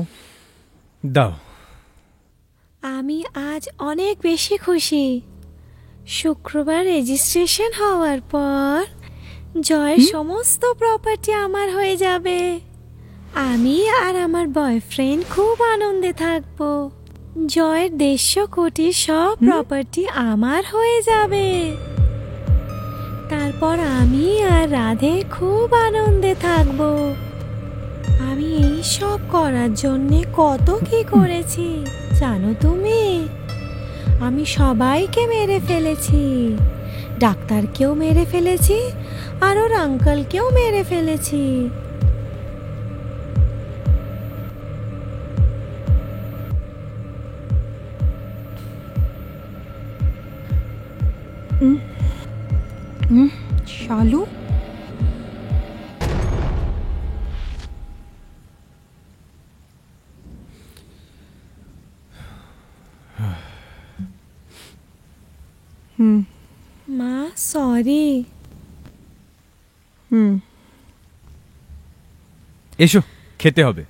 দাও। আমি আজ অনেক বেশি খুশি। শুক্রবার রেজিস্ট্রেশন হওয়ার পর জয়ের সমস্ত প্রপার্টি আমার হয়ে যাবে। আমি আর আমার বয়ফ্রেন্ড খুব আনন্দে থাকব। জয়ের 150 কোটির সব প্রপার্টি আমার হয়ে যাবে। তারপর আমি আর রাধে খুব আনন্দে থাকব। আমি এই সব করার জন্য কত কি করেছি জানো তুমি? আমি সবাইকে মেরে ফেলেছি, ডাক্তারকেও মেরে ফেলেছি, আর ওর আঙ্কেলকেও মেরে ফেলেছি। শালু, মা সরি। এসো, খেতে হবে।